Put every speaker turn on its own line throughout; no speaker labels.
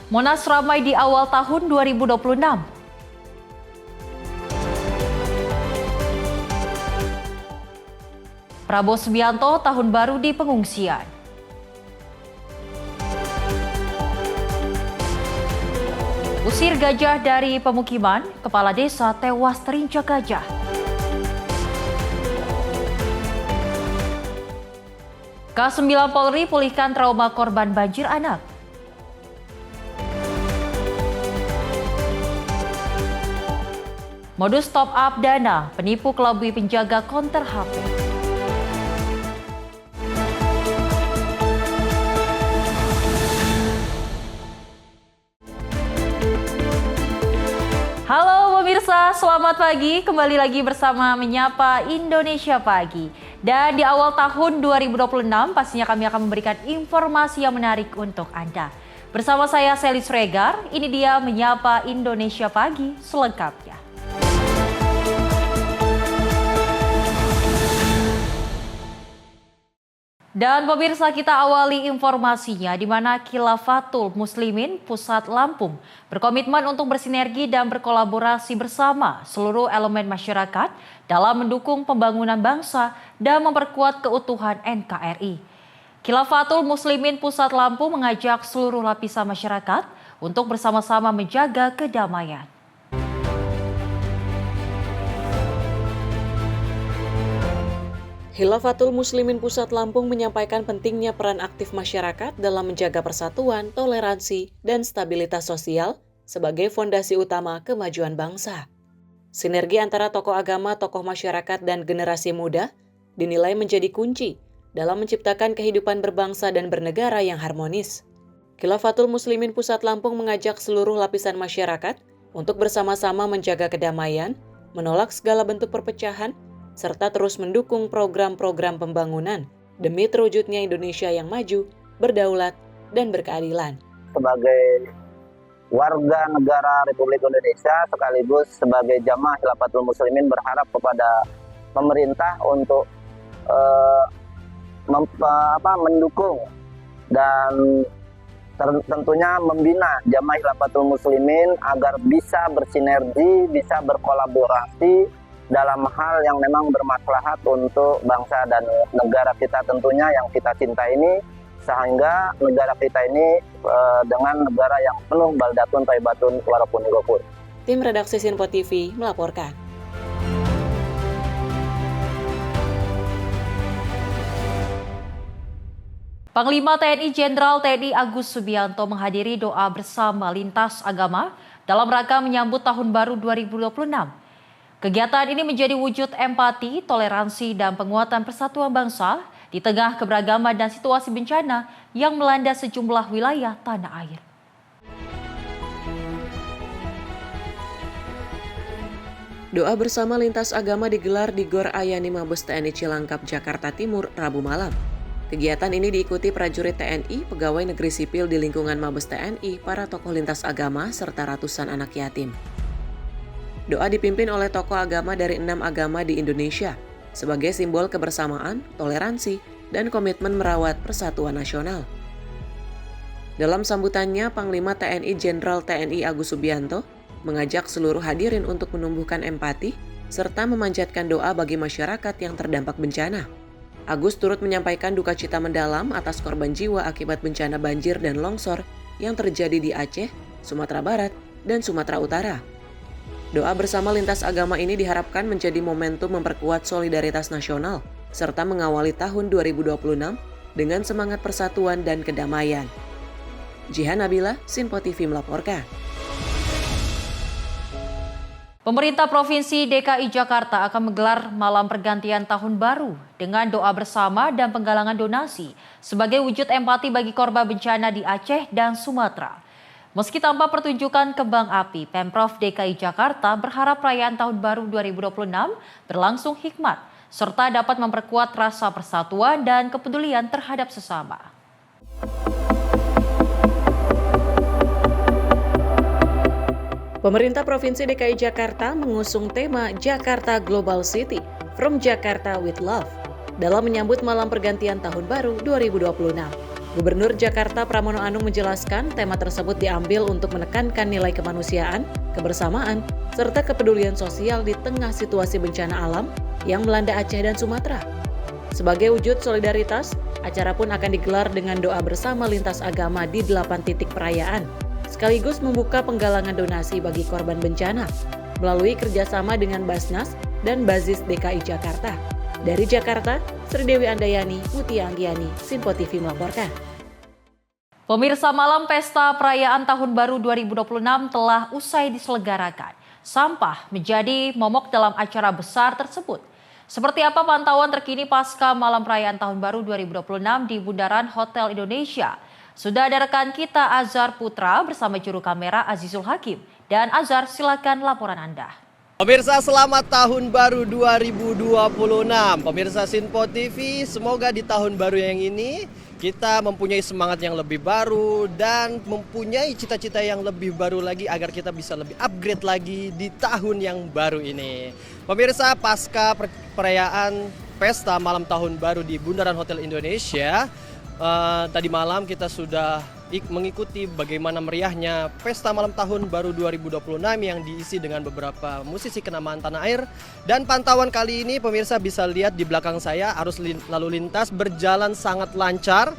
Monas ramai di awal tahun 2026. Prabowo Subianto tahun baru di pengungsian. Usir gajah dari pemukiman, kepala desa tewas terinjak gajah. K9 Polri pulihkan trauma korban banjir anak. Modus top up dana, penipu kelabui penjaga konter HP. Halo pemirsa, selamat pagi. Kembali lagi bersama Menyapa Indonesia Pagi. Dan di awal tahun 2026 pastinya kami akan memberikan informasi yang menarik untuk Anda. Bersama saya Sally Sregar, ini dia Menyapa Indonesia Pagi selengkapnya. Dan pemirsa, kita awali informasinya di mana Khilafatul Muslimin Pusat Lampung berkomitmen untuk bersinergi dan berkolaborasi bersama seluruh elemen masyarakat dalam mendukung pembangunan bangsa dan memperkuat keutuhan NKRI. Khilafatul Muslimin Pusat Lampung mengajak seluruh lapisan masyarakat untuk bersama-sama menjaga kedamaian.
Khilafatul Muslimin Pusat Lampung menyampaikan pentingnya peran aktif masyarakat dalam menjaga persatuan, toleransi, dan stabilitas sosial sebagai fondasi utama kemajuan bangsa. Sinergi antara tokoh agama, tokoh masyarakat, dan generasi muda dinilai menjadi kunci dalam menciptakan kehidupan berbangsa dan bernegara yang harmonis. Khilafatul Muslimin Pusat Lampung mengajak seluruh lapisan masyarakat untuk bersama-sama menjaga kedamaian, menolak segala bentuk perpecahan, serta terus mendukung program-program pembangunan demi terwujudnya Indonesia yang maju, berdaulat, dan berkeadilan.
Sebagai warga negara Republik Indonesia sekaligus sebagai jamaah Khilafatul Muslimin berharap kepada pemerintah untuk mendukung dan tentunya membina jamaah Khilafatul Muslimin agar bisa bersinergi, bisa berkolaborasi dalam hal yang memang bermaslahat untuk bangsa dan negara kita tentunya yang kita cinta ini, sehingga negara kita ini dengan negara yang penuh baldatun thayyibatun warabun ghafur.
Tim redaksi Sinpo TV melaporkan.
Panglima TNI Jenderal TNI Agus Subianto menghadiri doa bersama lintas agama dalam rangka menyambut Tahun Baru 2026. Kegiatan ini menjadi wujud empati, toleransi, dan penguatan persatuan bangsa di tengah keberagaman dan situasi bencana yang melanda sejumlah wilayah tanah air.
Doa bersama lintas agama digelar di Gor Ayani Mabes TNI Cilangkap, Jakarta Timur, Rabu malam. Kegiatan ini diikuti prajurit TNI, pegawai negeri sipil di lingkungan Mabes TNI, para tokoh lintas agama, serta ratusan anak yatim. Doa dipimpin oleh tokoh agama dari 6 agama di Indonesia sebagai simbol kebersamaan, toleransi, dan komitmen merawat persatuan nasional. Dalam sambutannya, Panglima TNI Jenderal TNI Agus Subianto mengajak seluruh hadirin untuk menumbuhkan empati serta memanjatkan doa bagi masyarakat yang terdampak bencana. Agus turut menyampaikan duka cita mendalam atas korban jiwa akibat bencana banjir dan longsor yang terjadi di Aceh, Sumatera Barat, dan Sumatera Utara. Doa bersama lintas agama ini diharapkan menjadi momentum memperkuat solidaritas nasional serta mengawali tahun 2026 dengan semangat persatuan dan kedamaian. Jihan Nabila, Sinpo TV melaporkan.
Pemerintah Provinsi DKI Jakarta akan menggelar malam pergantian tahun baru dengan doa bersama dan penggalangan donasi sebagai wujud empati bagi korban bencana di Aceh dan Sumatera. Meski tanpa pertunjukan kembang api, Pemprov DKI Jakarta berharap perayaan Tahun Baru 2026 berlangsung hikmat, serta dapat memperkuat rasa persatuan dan kepedulian terhadap sesama.
Pemerintah Provinsi DKI Jakarta mengusung tema Jakarta Global City, From Jakarta with Love, dalam menyambut malam pergantian Tahun Baru 2026. Gubernur Jakarta Pramono Anung menjelaskan tema tersebut diambil untuk menekankan nilai kemanusiaan, kebersamaan, serta kepedulian sosial di tengah situasi bencana alam yang melanda Aceh dan Sumatera. Sebagai wujud solidaritas, acara pun akan digelar dengan doa bersama lintas agama di 8 titik perayaan, sekaligus membuka penggalangan donasi bagi korban bencana melalui kerjasama dengan Basnas dan Bazis DKI Jakarta. Dari Jakarta, Sri Dewi Andayani, Mutia Anggiani, Sinpo TV melaporkan.
Pemirsa, malam pesta perayaan Tahun Baru 2026 telah usai diselenggarakan. Sampah menjadi momok dalam acara besar tersebut. Seperti apa pantauan terkini pasca malam perayaan Tahun Baru 2026 di Bundaran Hotel Indonesia? Sudah ada rekan kita Azhar Putra bersama juru kamera Azizul Hakim. Dan Azhar, silakan laporan Anda.
Pemirsa, selamat Tahun Baru 2026. Pemirsa Sinpo TV, semoga di tahun baru yang ini kita mempunyai semangat yang lebih baru dan mempunyai cita-cita yang lebih baru lagi agar kita bisa lebih upgrade lagi di tahun yang baru ini. Pemirsa, pasca perayaan pesta malam tahun baru di Bundaran Hotel Indonesia, tadi malam kita sudah mengikuti bagaimana meriahnya pesta malam tahun baru 2026 yang diisi dengan beberapa musisi kenamaan tanah air. Dan pantauan kali ini pemirsa bisa lihat di belakang saya arus lalu lintas berjalan sangat lancar.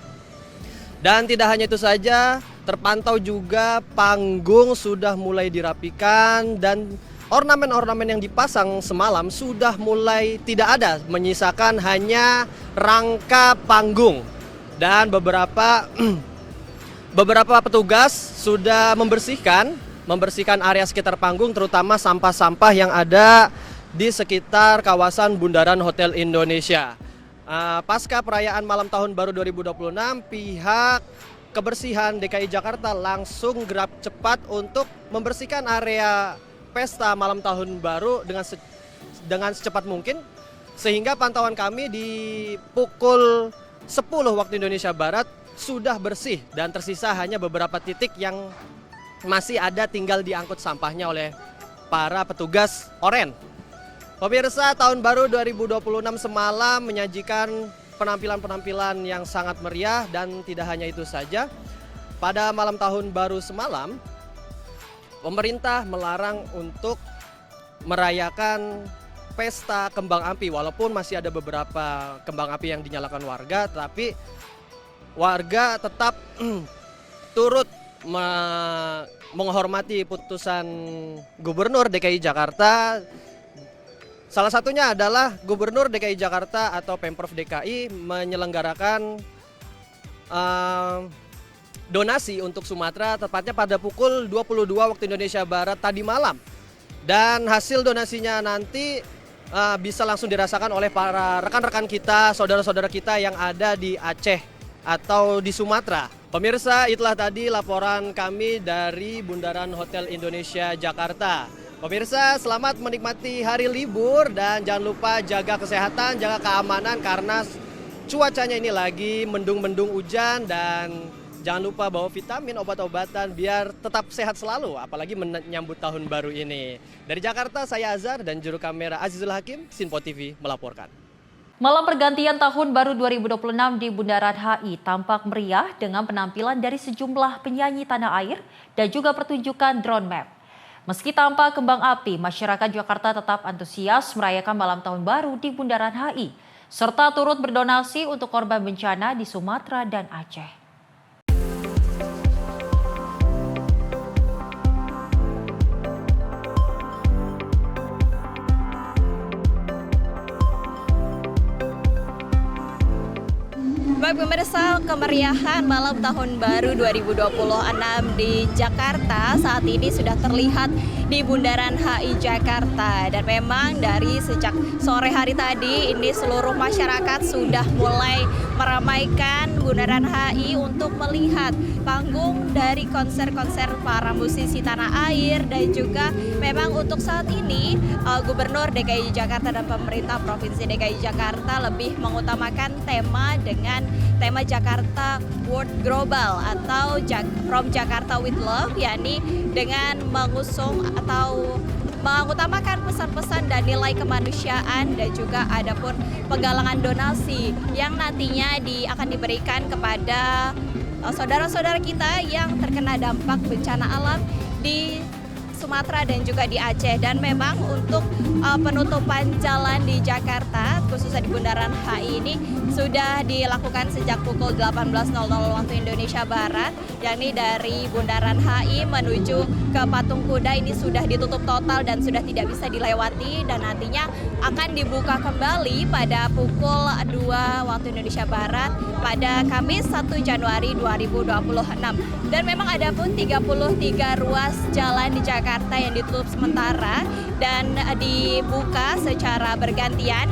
Dan tidak hanya itu saja, terpantau juga panggung sudah mulai dirapikan dan ornamen-ornamen yang dipasang semalam sudah mulai tidak ada, menyisakan hanya rangka panggung. Dan beberapa petugas sudah membersihkan area sekitar panggung, terutama sampah-sampah yang ada di sekitar kawasan Bundaran Hotel Indonesia. Pasca perayaan malam tahun baru 2026, pihak kebersihan DKI Jakarta langsung gerak cepat untuk membersihkan area pesta malam tahun baru dengan secepat mungkin, sehingga pantauan kami di pukul 10 waktu Indonesia Barat sudah bersih dan tersisa hanya beberapa titik yang masih ada tinggal diangkut sampahnya oleh para petugas oren. Pemirsa, tahun baru 2026 semalam menyajikan penampilan-penampilan yang sangat meriah dan tidak hanya itu saja. Pada malam tahun baru semalam, pemerintah melarang untuk merayakan pesta kembang api, walaupun masih ada beberapa kembang api yang dinyalakan warga, tapi warga tetap turut menghormati putusan Gubernur DKI Jakarta. Salah satunya adalah Gubernur DKI Jakarta atau Pemprov DKI menyelenggarakan donasi untuk Sumatera, tepatnya pada pukul 22 waktu Indonesia Barat tadi malam. Dan hasil donasinya nanti bisa langsung dirasakan oleh para rekan-rekan kita, saudara-saudara kita yang ada di Aceh atau di Sumatera. Pemirsa, itulah tadi laporan kami dari Bundaran Hotel Indonesia Jakarta. Pemirsa, selamat menikmati hari libur dan jangan lupa jaga kesehatan, jaga keamanan karena cuacanya ini lagi mendung-mendung hujan, dan jangan lupa bawa vitamin, obat-obatan biar tetap sehat selalu, apalagi menyambut tahun baru ini. Dari Jakarta, saya Azhar dan juru kamera Azizul Hakim, Sinpo TV melaporkan.
Malam pergantian Tahun Baru 2026 di Bundaran HI tampak meriah dengan penampilan dari sejumlah penyanyi tanah air dan juga pertunjukan drone map. Meski tanpa kembang api, masyarakat Jakarta tetap antusias merayakan malam tahun baru di Bundaran HI, serta turut berdonasi untuk korban bencana di Sumatera dan Aceh.
Baik pemirsa, kemeriahan malam tahun baru 2026 di Jakarta saat ini sudah terlihat di Bundaran HI Jakarta. Dan memang dari sejak sore hari tadi ini seluruh masyarakat sudah mulai meramaikan Bundaran HI untuk melihat panggung dari konser-konser para musisi tanah air. Dan juga memang untuk saat ini Gubernur DKI Jakarta dan pemerintah Provinsi DKI Jakarta lebih mengutamakan tema dengan tema Jakarta World Global atau From Jakarta with Love, yakni dengan mengusung atau mengutamakan pesan-pesan dan nilai kemanusiaan, dan juga ada pun penggalangan donasi yang nantinya akan diberikan kepada saudara-saudara kita yang terkena dampak bencana alam di Sumatera dan juga di Aceh. Dan memang untuk penutupan jalan di Jakarta, khususnya di Bundaran HI ini sudah dilakukan sejak pukul 18.00 waktu Indonesia Barat, yakni dari Bundaran HI menuju ke Patung Kuda ini sudah ditutup total dan sudah tidak bisa dilewati, dan nantinya akan dibuka kembali pada pukul 2 waktu Indonesia Barat pada Kamis 1 Januari 2026. Dan memang ada pun 33 ruas jalan di Jakarta yang ditutup sementara dan dibuka secara bergantian,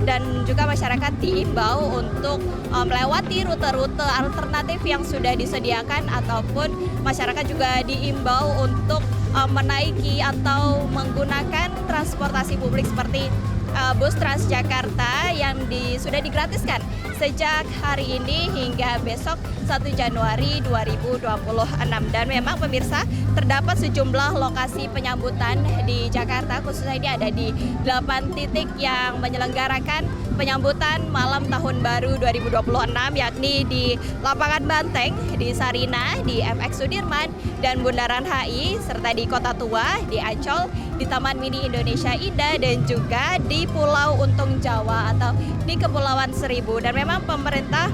dan juga masyarakat diimbau untuk melewati rute-rute alternatif yang sudah disediakan, ataupun masyarakat juga diimbau untuk menaiki atau menggunakan transportasi publik seperti bus Transjakarta yang sudah digratiskan sejak hari ini hingga besok 1 Januari 2026. Dan memang pemirsa, terdapat sejumlah lokasi penyambutan di Jakarta, khususnya ini ada di 8 titik yang menyelenggarakan penyambutan malam tahun baru 2026, yakni di Lapangan Banteng, di Sarina, di MX Sudirman, dan Bundaran HI, serta di Kota Tua, di Ancol, di Taman Mini Indonesia Indah, dan juga di Pulau Untung Jawa atau di Kepulauan Seribu. Dan memang pemerintah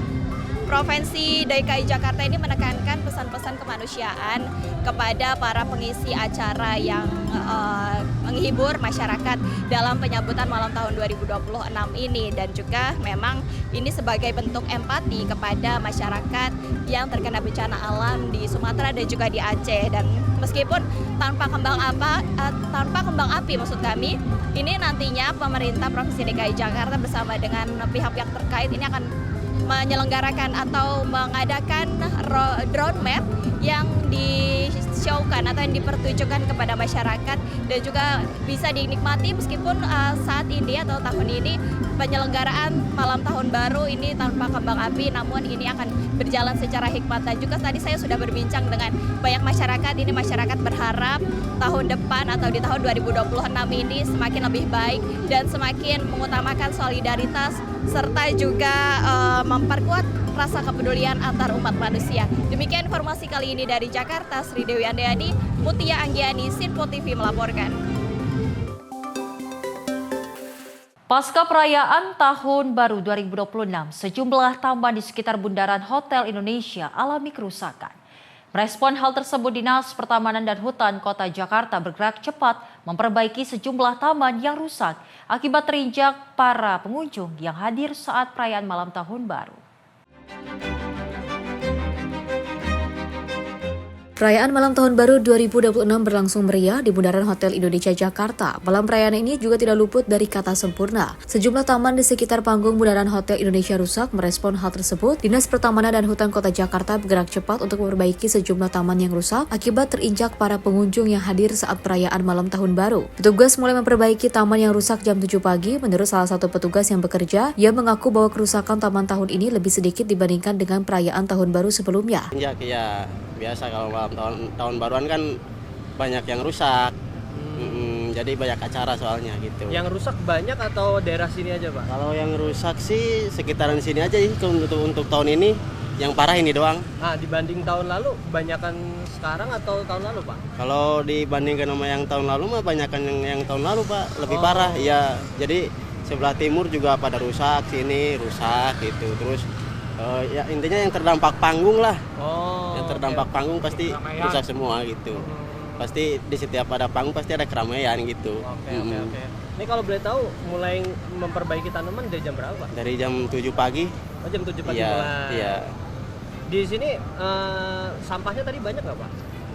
Provinsi DKI Jakarta ini menekankan pesan-pesan kemanusiaan kepada para pengisi acara yang menghibur masyarakat dalam penyambutan malam tahun 2026 ini, dan juga memang ini sebagai bentuk empati kepada masyarakat yang terkena bencana alam di Sumatera dan juga di Aceh. Dan meskipun tanpa kembang api maksud kami, ini nantinya pemerintah Provinsi DKI Jakarta bersama dengan pihak-pihak terkait ini akan menyelenggarakan atau mengadakan drone map yang di-showkan atau yang dipertunjukkan kepada masyarakat, dan juga bisa dinikmati meskipun saat ini atau tahun ini penyelenggaraan malam tahun baru ini tanpa kembang api, namun ini akan berjalan secara hikmat. Dan juga tadi saya sudah berbincang dengan banyak masyarakat, ini masyarakat berharap tahun depan atau di tahun 2026 ini semakin lebih baik dan semakin mengutamakan solidaritas serta juga memperkuat rasa kepedulian antar umat manusia. Demikian informasi kali ini dari Jakarta, Sri Dewi Andayani, Mutia Anggiani, Sinpo TV melaporkan.
Pasca perayaan Tahun Baru 2026, sejumlah taman di sekitar Bundaran Hotel Indonesia alami kerusakan. Merespon hal tersebut, Dinas Pertamanan dan Hutan Kota Jakarta bergerak cepat memperbaiki sejumlah taman yang rusak akibat terinjak para pengunjung yang hadir saat perayaan malam Tahun Baru.
Perayaan Malam Tahun Baru 2026 berlangsung meriah di Bundaran Hotel Indonesia Jakarta. Malam perayaan ini juga tidak luput dari kata sempurna. Sejumlah taman di sekitar panggung Bundaran Hotel Indonesia rusak. Merespon hal tersebut, Dinas Pertamanan dan Hutan Kota Jakarta bergerak cepat untuk memperbaiki sejumlah taman yang rusak akibat terinjak para pengunjung yang hadir saat perayaan Malam Tahun Baru. Petugas mulai memperbaiki taman yang rusak jam 7 pagi. Menurut salah satu petugas yang bekerja, ia mengaku bahwa kerusakan taman tahun ini lebih sedikit dibandingkan dengan perayaan Tahun Baru sebelumnya.
Ya, biasa kalau malam tahun baruan kan banyak yang rusak, jadi banyak acara soalnya gitu.
Yang rusak banyak atau daerah sini aja, Pak?
Kalau yang rusak sih sekitaran sini aja sih untuk tahun ini, yang parah ini doang.
Dibanding tahun lalu, banyakan sekarang atau tahun lalu, Pak?
Kalau dibandingkan sama yang tahun lalu mah banyakan yang tahun lalu, Pak, lebih parah. Ya, jadi sebelah timur juga pada rusak, sini rusak gitu. Terus ya intinya yang terdampak panggung lah. Yang terdampak panggung pasti keramaian. Rusak semua gitu. Pasti di setiap ada panggung pasti ada keramaian gitu.
Oke. Ini kalau boleh tahu mulai memperbaiki tanaman dari jam berapa?
Dari jam 7 pagi.
Oh, jam 7 pagi mulai.
Iya.
Di sini sampahnya tadi banyak nggak, Pak?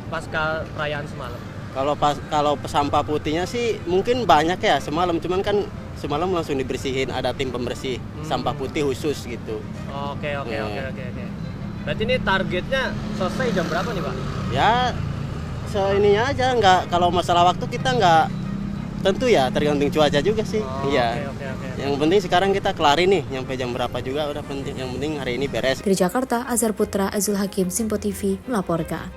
Pasca perayaan semalam.
Kalau sampah putihnya sih mungkin banyak ya semalam, cuman kan semalam langsung dibersihin, ada tim pembersih sampah putih khusus gitu.
Oke. Berarti ini targetnya selesai jam berapa nih, Pak?
Ya, ininya aja, kalau masalah waktu kita nggak tentu ya, tergantung cuaca juga sih. Iya.
Oke.
Yang penting sekarang kita kelarin nih, nyampe jam berapa juga udah penting. Yang penting hari ini beres.
Dari Jakarta, Azhar Putra, Azul Hakim, Sinpo TV melaporkan.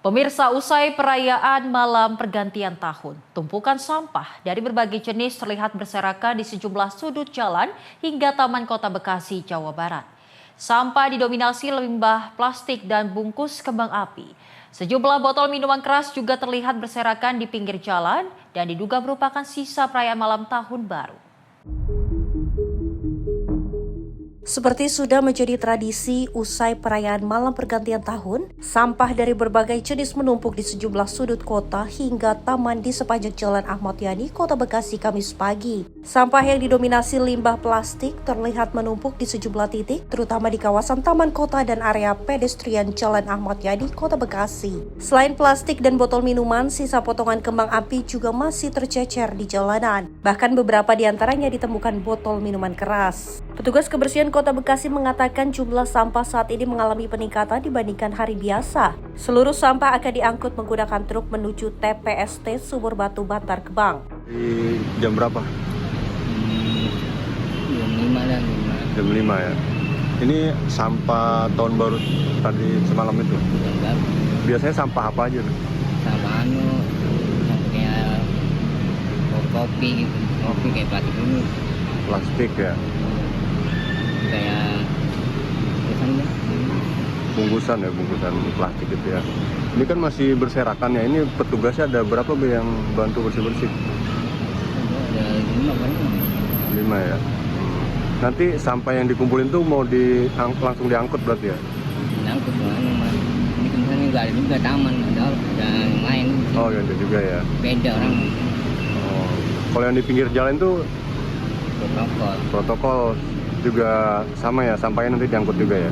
Pemirsa, usai perayaan malam pergantian tahun, tumpukan sampah dari berbagai jenis terlihat berserakan di sejumlah sudut jalan hingga Taman Kota Bekasi, Jawa Barat. Sampah didominasi limbah plastik dan bungkus kembang api. Sejumlah botol minuman keras juga terlihat berserakan di pinggir jalan dan diduga merupakan sisa perayaan malam tahun baru.
Seperti sudah menjadi tradisi usai perayaan malam pergantian tahun, sampah dari berbagai jenis menumpuk di sejumlah sudut kota hingga taman di sepanjang Jalan Ahmad Yani, Kota Bekasi, Kamis pagi. Sampah yang didominasi limbah plastik terlihat menumpuk di sejumlah titik, terutama di kawasan Taman Kota dan area pedestrian Jalan Ahmad Yani, Kota Bekasi. Selain plastik dan botol minuman, sisa potongan kembang api juga masih tercecer di jalanan. Bahkan beberapa di antaranya ditemukan botol minuman keras. Petugas kebersihan Kota Bekasi mengatakan jumlah sampah saat ini mengalami peningkatan dibandingkan hari biasa. Seluruh sampah akan diangkut menggunakan truk menuju TPST Sumur Batu, Bantar Gebang.
Di jam berapa? Jam 5 ya. Ini sampah tahun baru tadi semalam itu. Biasanya sampah apa aja tuh?
Sampah kayak kopi kayak plastik ini.
Plastik ya.
Kayak
bungkusan plastik itu ya. Ini kan masih berserakan ya. Ini petugasnya ada berapa yang bantu bersih-bersih?
Ada 5
ya. Nanti sampah yang dikumpulin tuh mau langsung diangkut berarti ya?
Diangkut mas. Ini misalnya nggak ada juga taman, ada yang lain.
Oh ada juga ya.
Beda orang.
Oh. Kalau yang di pinggir jalan tuh protokol juga sama ya, sampahnya nanti diangkut juga ya?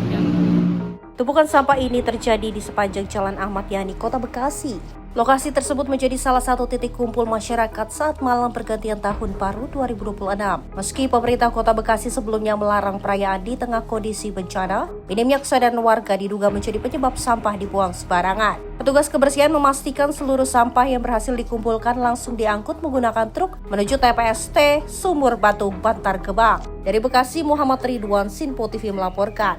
Tumpukan sampah ini terjadi di sepanjang Jalan Ahmad Yani, Kota Bekasi. Lokasi tersebut menjadi salah satu titik kumpul masyarakat saat malam pergantian tahun baru 2026. Meski pemerintah Kota Bekasi sebelumnya melarang perayaan di tengah kondisi bencana, minimnya kesadaran warga diduga menjadi penyebab sampah dibuang sembarangan. Petugas kebersihan memastikan seluruh sampah yang berhasil dikumpulkan langsung diangkut menggunakan truk menuju TPST Sumur Batu, Bantar Gebang. Dari Bekasi, Muhammad Ridwan, Sinpo TV melaporkan.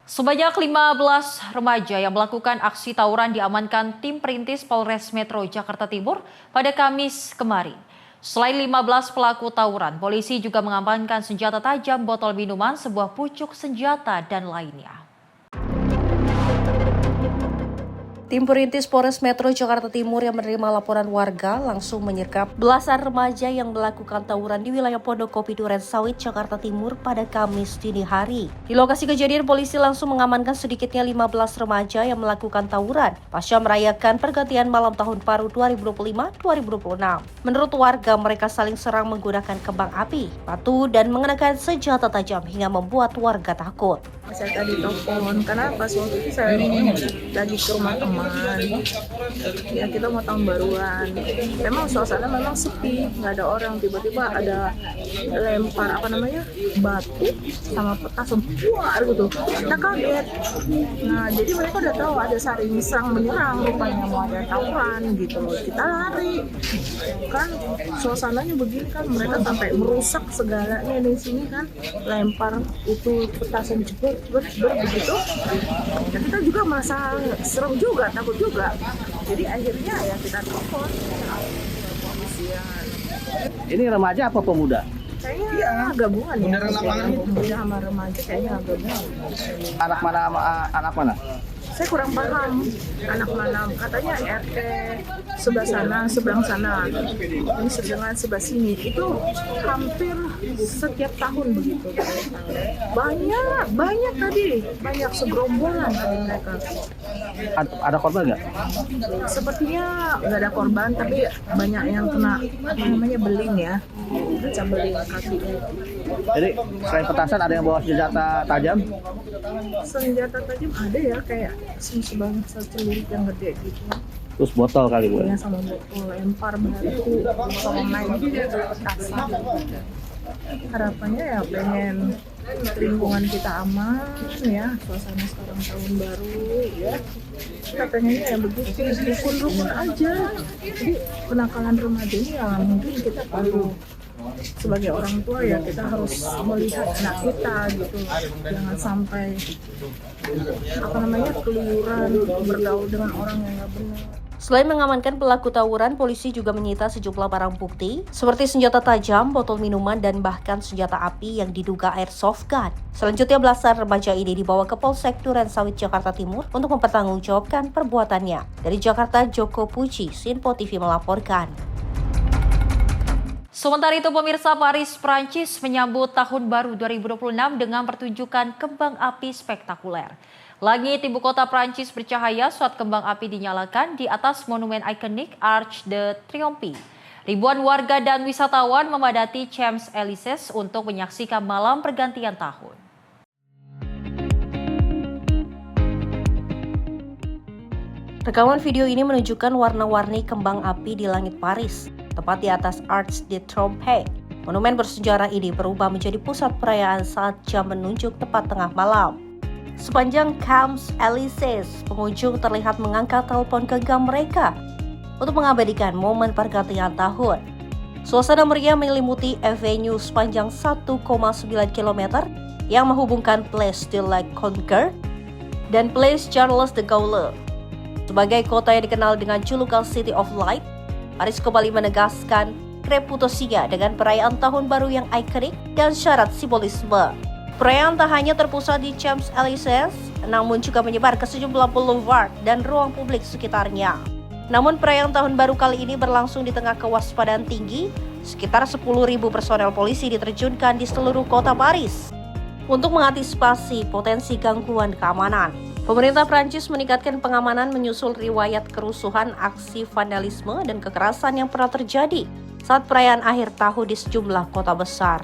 Sebanyak 15 remaja yang melakukan aksi tawuran diamankan tim perintis Polres Metro Jakarta Timur pada Kamis kemarin. Selain 15 pelaku tawuran, polisi juga mengamankan senjata tajam, botol minuman, sebuah pucuk senjata, dan lainnya.
Tim perintis Polres Metro Jakarta Timur yang menerima laporan warga langsung menyergap belasan remaja yang melakukan tawuran di wilayah Pondok Kopi Duren Sawit, Jakarta Timur pada Kamis dini hari. Di lokasi kejadian, polisi langsung mengamankan sedikitnya 15 remaja yang melakukan tawuran pasca merayakan pergantian malam tahun baru 2025-2026. Menurut warga, mereka saling serang menggunakan kembang api, batu, dan mengenakan senjata tajam hingga membuat warga takut.
Saya tadi telepon, karena pas waktu itu saya lagi ke rumah teman, ya kita mau tahun baruan. Memang suasana memang sepi, nggak ada orang. Tiba-tiba ada lempar batu sama petasan buar gitu. Kita kaget. Nah jadi mereka udah tahu ada saling serang menyerang, rupanya mau ada tawuran gitu loh. Kita lari, kan suasananya begini kan, mereka sampai merusak segalanya di sini kan, lempar itu petasan jebol begitu. Dan kita juga merasa serem juga, takut juga. Jadi akhirnya ya kita telepon kepolisian.
Ini remaja apa pemuda?
Kayaknya gabungan ya. Pemuda sama remaja kayaknya gabungan.
Anak mana?
Saya kurang paham anak mana, katanya RT sebelah sana, ini dengan sebelah sini, itu hampir setiap tahun begitu. Banyak tadi, banyak segerombolan tadi mereka.
Ada korban nggak?
Sepertinya nggak ada korban, tapi banyak yang kena beling ya, kaca beling kakinya.
Jadi selain petasan ada yang bawa senjata tajam?
Senjata tajam ada ya, kayak sebangsa celurit yang gede gitu.
Terus botol kali Bu?
Iya, sama botol, lempar batu, sama main petasan. Harapannya ya pengen lingkungan kita aman ya, suasana sekarang tahun baru ya. Kita pengennya ya begitu, rukun-rukun aja. Jadi kenakalan remaja ini ya mungkin kita perlu sebagai orang tua ya kita harus melihat anak kita gitu, jangan sampai keluyuran bergaul dengan orang yang nggak benar.
Selain mengamankan pelaku tawuran, polisi juga menyita sejumlah barang bukti seperti senjata tajam, botol minuman, dan bahkan senjata api yang diduga airsoft gun. Selanjutnya belasan remaja ini dibawa ke Polsek Duren Sawit, Jakarta Timur untuk mempertanggungjawabkan perbuatannya. Dari Jakarta, Joko Puji, Sinpo TV melaporkan.
Sementara itu, pemirsa, Paris, Prancis menyambut Tahun Baru 2026 dengan pertunjukan kembang api spektakuler. Langit ibu kota Prancis bercahaya saat kembang api dinyalakan di atas monumen ikonik Arc de Triomphe. Ribuan warga dan wisatawan memadati Champs-Élysées untuk menyaksikan malam pergantian tahun.
Rekaman video ini menunjukkan warna-warni kembang api di langit Paris, tepat di atas Arc de Triomphe. Monumen bersejarah ini berubah menjadi pusat perayaan saat jam menunjuk tepat tengah malam. Sepanjang Champs-Élysées, pengunjung terlihat mengangkat telepon genggam mereka untuk mengabadikan momen pergantian tahun. Suasana meriah menyelimuti avenue sepanjang 1,9 km yang menghubungkan Place de la Concorde dan Place Charles de Gaulle. Sebagai kota yang dikenal dengan julukan City of Light, Paris kembali menegaskan reputasinya dengan perayaan tahun baru yang ikonik dan syarat simbolisme. Perayaan tak hanya terpusat di Champs-Élysées, namun juga menyebar ke sejumlah boulevard dan ruang publik sekitarnya. Namun perayaan tahun baru kali ini berlangsung di tengah kewaspadaan tinggi, sekitar 10.000 personel polisi diterjunkan di seluruh kota Paris untuk mengantisipasi potensi gangguan keamanan. Pemerintah Prancis meningkatkan pengamanan menyusul riwayat kerusuhan, aksi vandalisme, dan kekerasan yang pernah terjadi saat perayaan akhir tahun di sejumlah kota besar.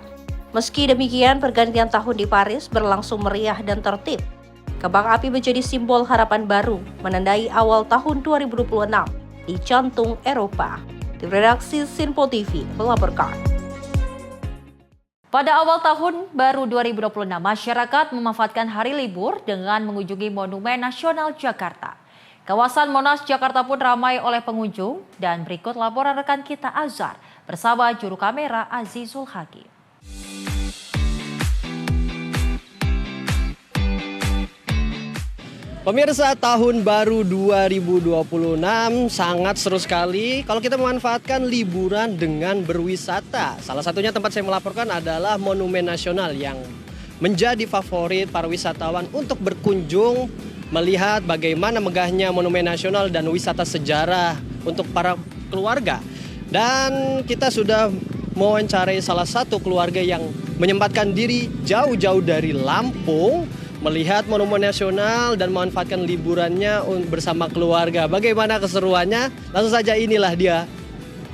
Meski demikian, pergantian tahun di Paris berlangsung meriah dan tertib. Kembang api menjadi simbol harapan baru, menandai awal tahun 2026 di jantung Eropa. Tim redaksi Sinpo TV melaporkan.
Pada awal tahun baru 2026, masyarakat memanfaatkan hari libur dengan mengunjungi Monumen Nasional Jakarta. Kawasan Monas Jakarta pun ramai oleh pengunjung, dan berikut laporan rekan kita Azhar bersama juru kamera Azizul Hakim.
Pemirsa, tahun baru 2026 sangat seru sekali kalau kita memanfaatkan liburan dengan berwisata. Salah satunya tempat saya melaporkan adalah Monumen Nasional yang menjadi favorit para wisatawan untuk berkunjung, melihat bagaimana megahnya Monumen Nasional dan wisata sejarah untuk para keluarga. Dan kita sudah mewawancarai salah satu keluarga yang menyempatkan diri jauh-jauh dari Lampung melihat Monumen Nasional dan memanfaatkan liburannya bersama keluarga. Bagaimana keseruannya? Langsung saja, inilah dia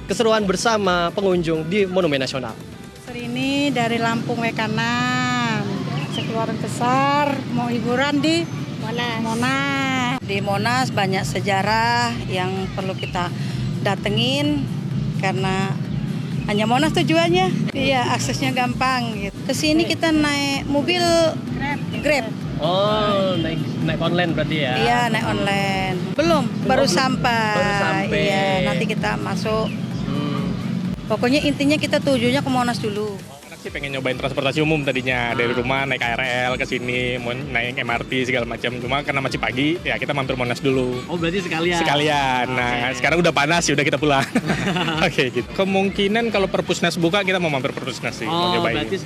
keseruan bersama pengunjung di Monumen Nasional.
Hari ini dari Lampung WK6, sekeluarga besar mau hiburan di Monas. Di Monas banyak sejarah yang perlu kita datengin karena hanya Monas tujuannya. Iya, aksesnya gampang gitu. Kesini kita naik mobil Grab.
Oh, naik online berarti ya?
Iya, naik online. Baru sampai. Iya, nanti kita masuk. Pokoknya intinya kita tujuannya ke Monas dulu.
Anak sih pengen nyobain transportasi umum tadinya, dari rumah naik KRL ke sini, naik MRT segala macam. Cuma karena masih pagi, ya kita mampir Monas dulu.
Oh, berarti sekalian?
Sekalian. Nah, sekarang udah panas, ya udah kita pulang. Oke, gitu. Kemungkinan kalau Perpusnas buka, kita mau mampir Perpusnas sih.
Oh,
mau nyobain.
berarti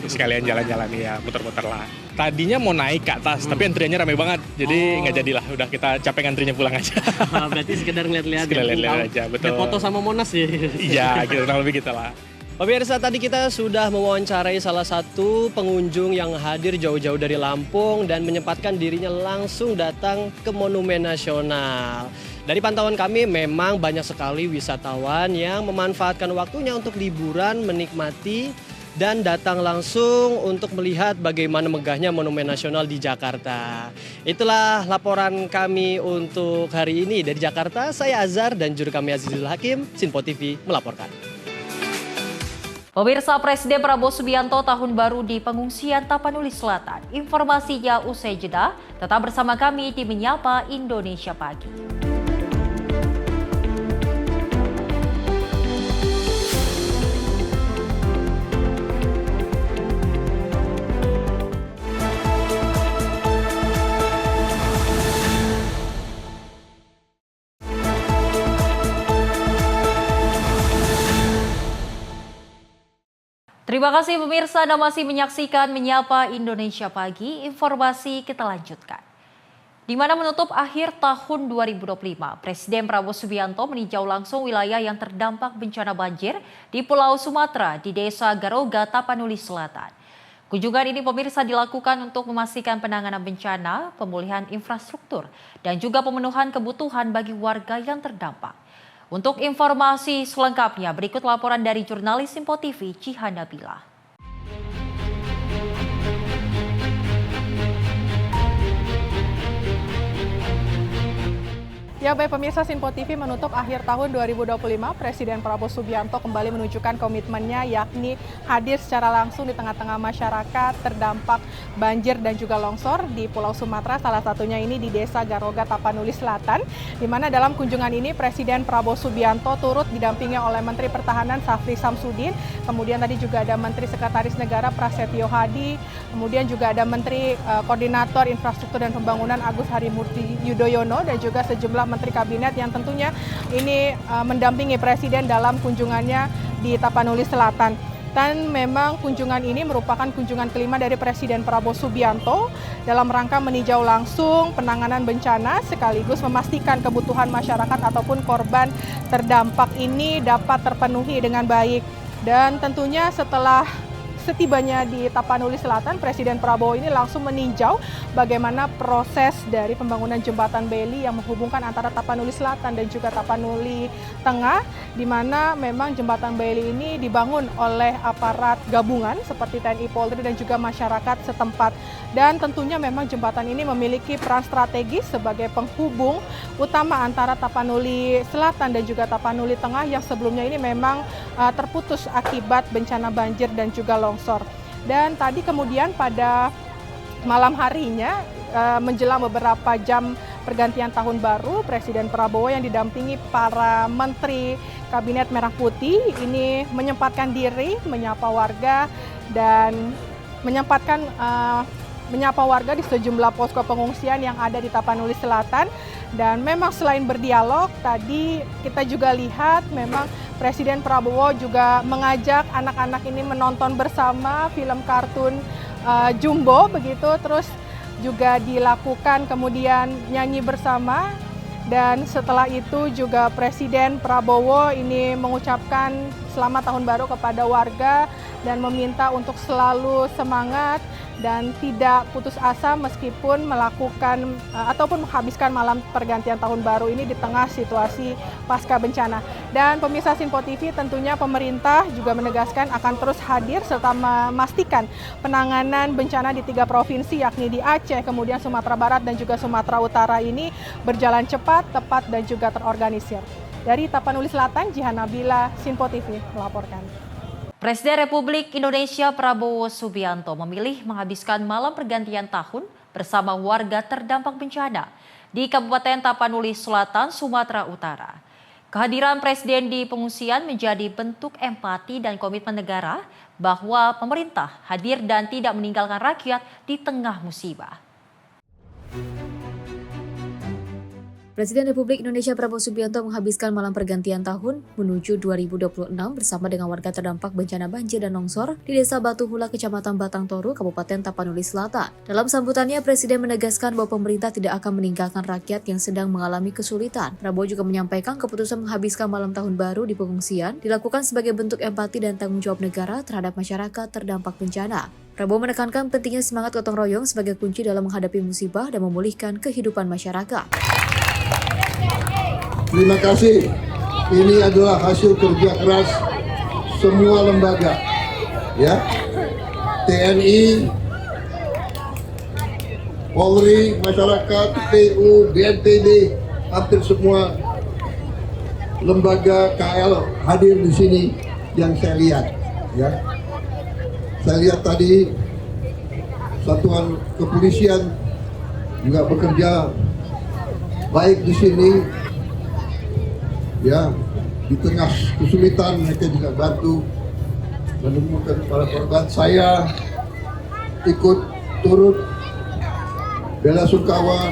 sekalian
jalan-jalan ya, muter-muter lah. Tadinya mau naik ke atas, tapi antriannya ramai banget. Jadi nggak jadilah, udah kita capek antrinya pulang aja.
Berarti sekedar ngeliat-lihat.
Sekedar lihat-lihat aja, betul.
Foto sama Monas ya?
Iya, gitu, kurang lebih gitu lah.
Pemirsa, tadi kita sudah mewawancarai salah satu pengunjung yang hadir jauh-jauh dari Lampung dan menyempatkan dirinya langsung datang ke Monumen Nasional. Dari pantauan kami memang banyak sekali wisatawan yang memanfaatkan waktunya untuk liburan, menikmati, dan datang langsung untuk melihat bagaimana megahnya Monumen Nasional di Jakarta. Itulah laporan kami untuk hari ini dari Jakarta. Saya Azhar dan juru kami Azizul Hakim, Sinpo TV melaporkan.
Pemirsa, Presiden Prabowo Subianto tahun baru di pengungsian Tapanuli Selatan. Informasinya usai jeda, tetap bersama kami di Menyapa Indonesia Pagi. Terima kasih pemirsa Anda masih menyaksikan Menyapa Indonesia Pagi. Informasi kita lanjutkan. Di mana menutup akhir tahun 2025, Presiden Prabowo Subianto meninjau langsung wilayah yang terdampak bencana banjir di Pulau Sumatera di Desa Garoga, Tapanuli Selatan. Kunjungan ini pemirsa dilakukan untuk memastikan penanganan bencana, pemulihan infrastruktur, dan juga pemenuhan kebutuhan bagi warga yang terdampak. Untuk informasi selengkapnya, berikut laporan dari jurnalis Simpo TV, Cihan Nabila.
Ya baik pemirsa, Simpo TV menutup akhir tahun 2025, Presiden Prabowo Subianto kembali menunjukkan komitmennya yakni hadir secara langsung di tengah-tengah masyarakat terdampak banjir dan juga longsor di Pulau Sumatera, salah satunya ini di Desa Garoga, Tapanuli Selatan, di mana dalam kunjungan ini Presiden Prabowo Subianto turut didampingi oleh Menteri Pertahanan Syafri Samsudin, kemudian tadi juga ada Menteri Sekretaris Negara Prasetyo Hadi, kemudian juga ada Menteri Koordinator Infrastruktur dan Pembangunan Agus Harimurti Yudhoyono, dan juga sejumlah Menteri Kabinet yang tentunya ini mendampingi Presiden dalam kunjungannya di Tapanuli Selatan. Dan memang kunjungan ini merupakan kunjungan kelima dari Presiden Prabowo Subianto dalam rangka meninjau langsung penanganan bencana sekaligus memastikan kebutuhan masyarakat ataupun korban terdampak ini dapat terpenuhi dengan baik. Dan tentunya setelah setibanya di Tapanuli Selatan, Presiden Prabowo ini langsung meninjau bagaimana proses dari pembangunan jembatan Beli yang menghubungkan antara Tapanuli Selatan dan juga Tapanuli Tengah, di mana memang jembatan Beli ini dibangun oleh aparat gabungan seperti TNI Polri dan juga masyarakat setempat. Dan tentunya memang jembatan ini memiliki peran strategis sebagai penghubung utama antara Tapanuli Selatan dan juga Tapanuli Tengah yang sebelumnya ini memang terputus akibat bencana banjir dan juga longsor. Dan tadi kemudian pada malam harinya menjelang beberapa jam pergantian tahun baru, Presiden Prabowo yang didampingi para menteri Kabinet Merah Putih ini menyempatkan diri menyapa warga dan menyapa warga di sejumlah posko pengungsian yang ada di Tapanuli Selatan. Dan memang selain berdialog, tadi kita juga lihat memang Presiden Prabowo juga mengajak anak-anak ini menonton bersama film kartun Jumbo begitu, terus juga dilakukan kemudian nyanyi bersama. Dan setelah itu juga Presiden Prabowo ini mengucapkan selamat tahun baru kepada warga dan meminta untuk selalu semangat dan tidak putus asa meskipun melakukan ataupun menghabiskan malam pergantian tahun baru ini di tengah situasi pasca bencana. Dan pemirsa Simpo TV, tentunya pemerintah juga menegaskan akan terus hadir serta memastikan penanganan bencana di 3 provinsi yakni di Aceh, kemudian Sumatera Barat dan juga Sumatera Utara ini berjalan cepat, tepat dan juga terorganisir. Dari Tapanuli Selatan, Jihan Nabila, Simpo TV melaporkan.
Presiden Republik Indonesia Prabowo Subianto memilih menghabiskan malam pergantian tahun bersama warga terdampak bencana di Kabupaten Tapanuli Selatan, Sumatera Utara. Kehadiran Presiden di pengungsian menjadi bentuk empati dan komitmen negara bahwa pemerintah hadir dan tidak meninggalkan rakyat di tengah musibah.
Presiden Republik Indonesia Prabowo Subianto menghabiskan malam pergantian tahun menuju 2026 bersama dengan warga terdampak bencana banjir dan longsor di Desa Batu Hula, Kecamatan Batang Toru, Kabupaten Tapanuli Selatan. Dalam sambutannya, Presiden menegaskan bahwa pemerintah tidak akan meninggalkan rakyat yang sedang mengalami kesulitan. Prabowo juga menyampaikan keputusan menghabiskan malam tahun baru di pengungsian dilakukan sebagai bentuk empati dan tanggung jawab negara terhadap masyarakat terdampak bencana. Prabowo menekankan pentingnya semangat gotong royong sebagai kunci dalam menghadapi musibah dan memulihkan kehidupan masyarakat.
Terima kasih. Ini adalah hasil kerja keras semua lembaga, ya, TNI, Polri, masyarakat, PU, BNPB, hampir semua lembaga KL hadir di sini yang saya lihat, ya. Saya lihat tadi satuan kepolisian juga bekerja baik di sini. Ya, di tengah kesulitan mereka juga bantu menemukan para korban. Saya ikut turut bela sungkawa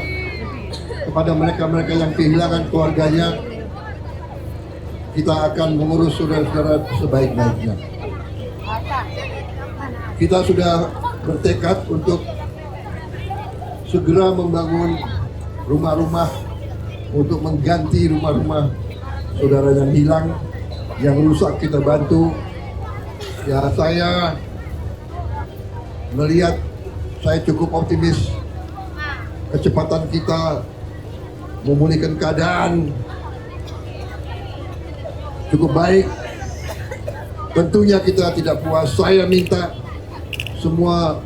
kepada mereka-mereka yang kehilangan keluarganya. Kita akan mengurus saudara-saudara sebaik-baiknya. kita sudah bertekad untuk segera membangun rumah-rumah untuk mengganti rumah-rumah saudara yang hilang, yang rusak kita bantu. Ya, saya melihat, saya cukup optimis kecepatan kita memulihkan keadaan cukup baik. Tentunya kita tidak puas. Saya minta semua